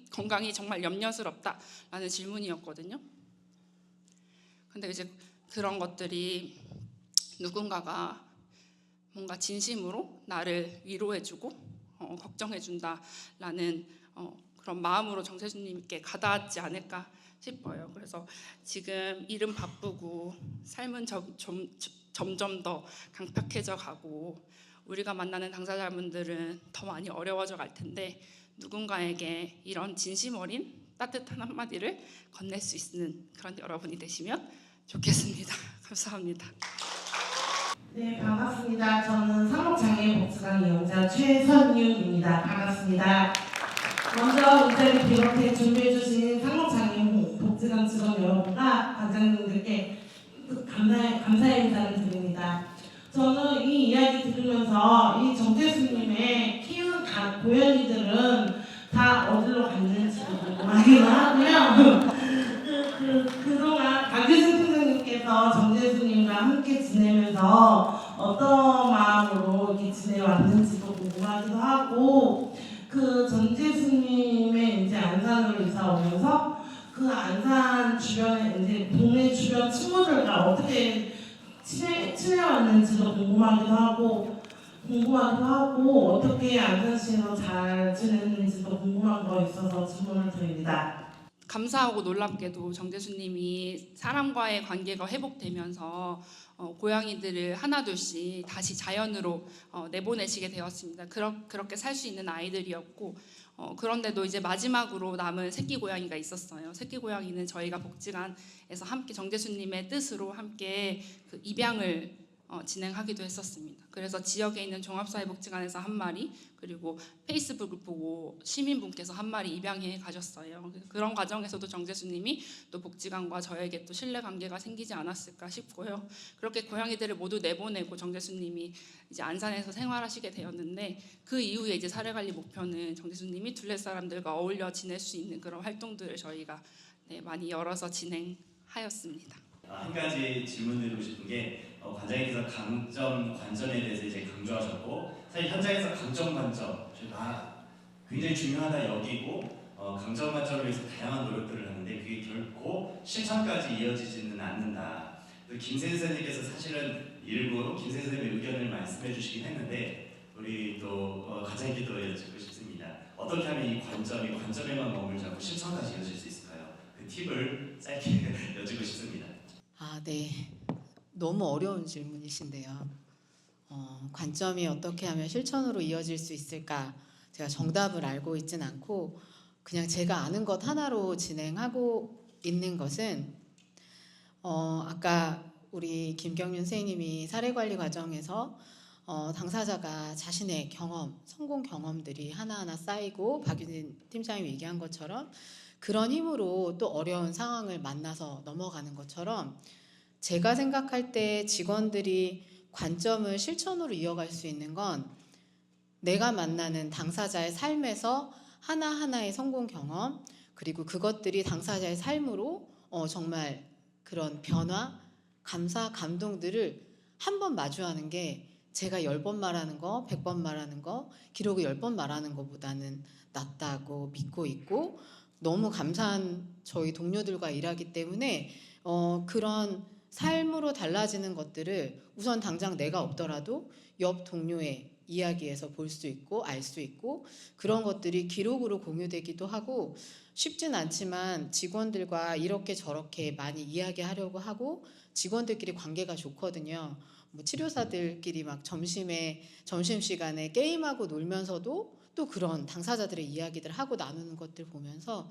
건강이 정말 염려스럽다라는 질문이었거든요. 근데 이제 그런 것들이 누군가가 뭔가 진심으로 나를 위로해주고 걱정해준다라는 그런 마음으로 정재수님께 가닿지 않을까 싶어요. 그래서 지금 일은 바쁘고 삶은 점점 더 강팍해져 가고 우리가 만나는 당사자분들은 더 많이 어려워져 갈 텐데 누군가에게 이런 진심 어린 따뜻한 한마디를 건넬 수 있는 그런 여러분이 되시면 좋겠습니다. 감사합니다.
네, 반갑습니다. 저는 상록장애복지관 이용자 최선윤입니다. 반갑습니다. 먼저 의자를 비롯해 준비해주신 상록장애복지관 직원 여러분과 관장님들께 감사의 인사를 드립니다. 저는 이 이야기 들으면서 이 정재수님의 키운 고양이들은 다 어디로 갔는지 궁금하기도 하고요. 그동안 강재순 팀장님께서 정재수님과 함께 지내면서 어떤 마음으로 이렇게 지내왔는지도 궁금하기도 하고 그 정재수님의 이제 안산으로 이사 오면서 그 안산 주변에 이제 동네 주변 친구들과 어떻게 친해왔는지도 궁금하기도 하고 어떻게 안산시에서 잘 지냈는지도 궁금한 거 있어서 질문을 드립니다.
감사하고 놀랍게도 정재수님이 사람과의 관계가 회복되면서 고양이들을 하나둘씩 다시 자연으로 내보내시게 되었습니다. 그렇게 살 수 있는 아이들이었고 그런데도 이제 마지막으로 남은 새끼 고양이가 있었어요. 새끼 고양이는 저희가 복지관에서 함께 정재수님의 뜻으로 함께 그 입양을 진행하기도 했었습니다. 그래서 지역에 있는 종합사회복지관에서 한 마리 그리고 페이스북을 보고 시민분께서 한 마리 입양해 가셨어요. 그런 과정에서도 정재수님이 또 복지관과 저에게 또 신뢰관계가 생기지 않았을까 싶고요. 그렇게 고양이들을 모두 내보내고 정재수님이 이제 안산에서 생활하시게 되었는데 그 이후에 이제 사례관리 목표는 정재수님이 둘레 사람들과 어울려 지낼 수 있는 그런 활동들을 저희가 많이 열어서 진행하였습니다.
한 가지 질문드리고 싶은 게 관장님께서 강점 관점에 대해서 이제 강조하셨고 사실 현장에서 강점 관점 저희가 굉장히 중요하다 여기고 강점 관점을 위해서 다양한 노력들을 하는데 그게 결코 실천까지 이어지지는 않는다. 김세희 선생님께서 사실은 일부 김세희 선생님의 의견을 말씀해 주시긴 했는데 우리 또 관장님께 여쭙고 싶습니다. 어떻게 하면 이 관점에만 머물지 않고 실천까지 이어질 수 있을까요? 그 팁을 짧게 여쭙고 싶습니다.
네. 너무 어려운 질문이신데요. 관점이 어떻게 하면 실천으로 이어질 수 있을까? 제가 정답을 알고 있진 않고 그냥 제가 아는 것 하나로 진행하고 있는 것은 아까 우리 김경윤 선생님이 사례관리 과정에서 당사자가 자신의 경험, 성공 경험들이 하나하나 쌓이고 박윤진 팀장님이 얘기한 것처럼 그런 힘으로 또 어려운 상황을 만나서 넘어가는 것처럼 제가 생각할 때 직원들이 관점을 실천으로 이어갈 수 있는 건 내가 만나는 당사자의 삶에서 하나하나의 성공 경험 그리고 그것들이 당사자의 삶으로 정말 그런 변화, 감사, 감동들을 한 번 마주하는 게 제가 10번 말하는 거, 100번 말하는 거, 기록을 10번 말하는 것보다는 낫다고 믿고 있고 너무 감사한 저희 동료들과 일하기 때문에 그런 삶으로 달라지는 것들을 우선 당장 내가 없더라도 옆 동료의 이야기에서 볼 수 있고 알 수 있고 그런 것들이 기록으로 공유되기도 하고 쉽진 않지만 직원들과 이렇게 저렇게 많이 이야기하려고 하고 직원들끼리 관계가 좋거든요. 뭐 치료사들끼리 막 점심시간에 게임하고 놀면서도 또 그런 당사자들의 이야기들 하고 나누는 것들 보면서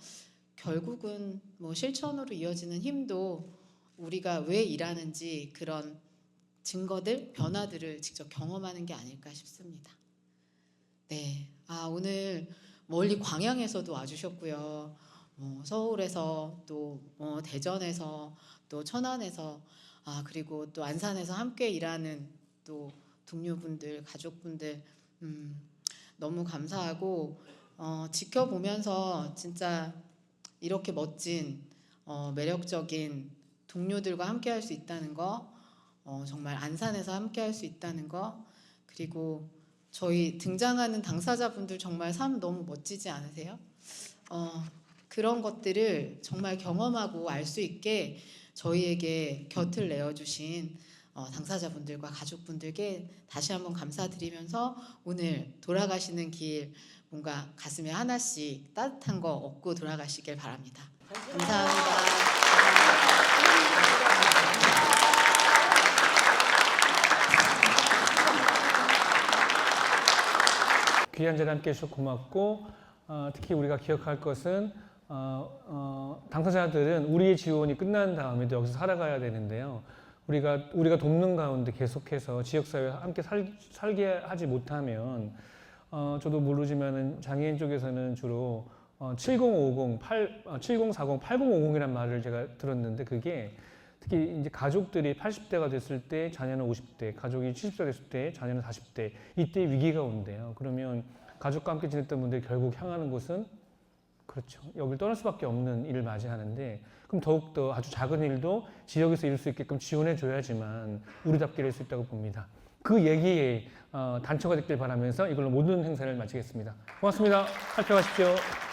결국은 뭐 실천으로 이어지는 힘도 우리가 왜 일하는지 그런 증거들, 변화들을 직접 경험하는 게 아닐까 싶습니다. 네, 오늘 멀리 광양에서도 와주셨고요. 서울에서 또 대전에서 또 천안에서 그리고 또 안산에서 함께 일하는 또 동료분들, 가족분들 너무 감사하고 지켜보면서 진짜 이렇게 멋진 매력적인 동료들과 함께 할 수 있다는 거 정말 안산에서 함께 할 수 있다는 거 그리고 저희 등장하는 당사자분들 정말 삶 너무 멋지지 않으세요? 그런 것들을 정말 경험하고 알 수 있게 저희에게 곁을 내어주신 당사자분들과 가족분들께 다시 한번 감사드리면서 오늘 돌아가시는 길 뭔가 가슴에 하나씩 따뜻한 거 얻고 돌아가시길 바랍니다. 감사합니다.
귀한 자리 함께 해주셔서 고맙고 특히 우리가 기억할 것은 당사자들은 우리의 지원이 끝난 다음에도 여기서 살아가야 되는데요. 우리가 돕는 가운데 계속해서 지역사회에 함께 살게 하지 못하면 저도 모르지만은 장애인 쪽에서는 주로 7040, 8050이란 말을 제가 들었는데 그게 특히 이제 가족들이 80대가 됐을 때 자녀는 50대, 가족이 70대 됐을 때 자녀는 40대 이때 위기가 온대요. 그러면 가족과 함께 지냈던 분들이 결국 향하는 곳은 그렇죠. 여길 떠날 수밖에 없는 일을 맞이하는데 그럼 더욱더 아주 작은 일도 지역에서 이룰 수 있게끔 지원해줘야지만 우리답게 될 수 있다고 봅니다. 그 얘기에 단초가 됐길 바라면서 이걸로 모든 행사를 마치겠습니다. 고맙습니다. 살펴가십시오.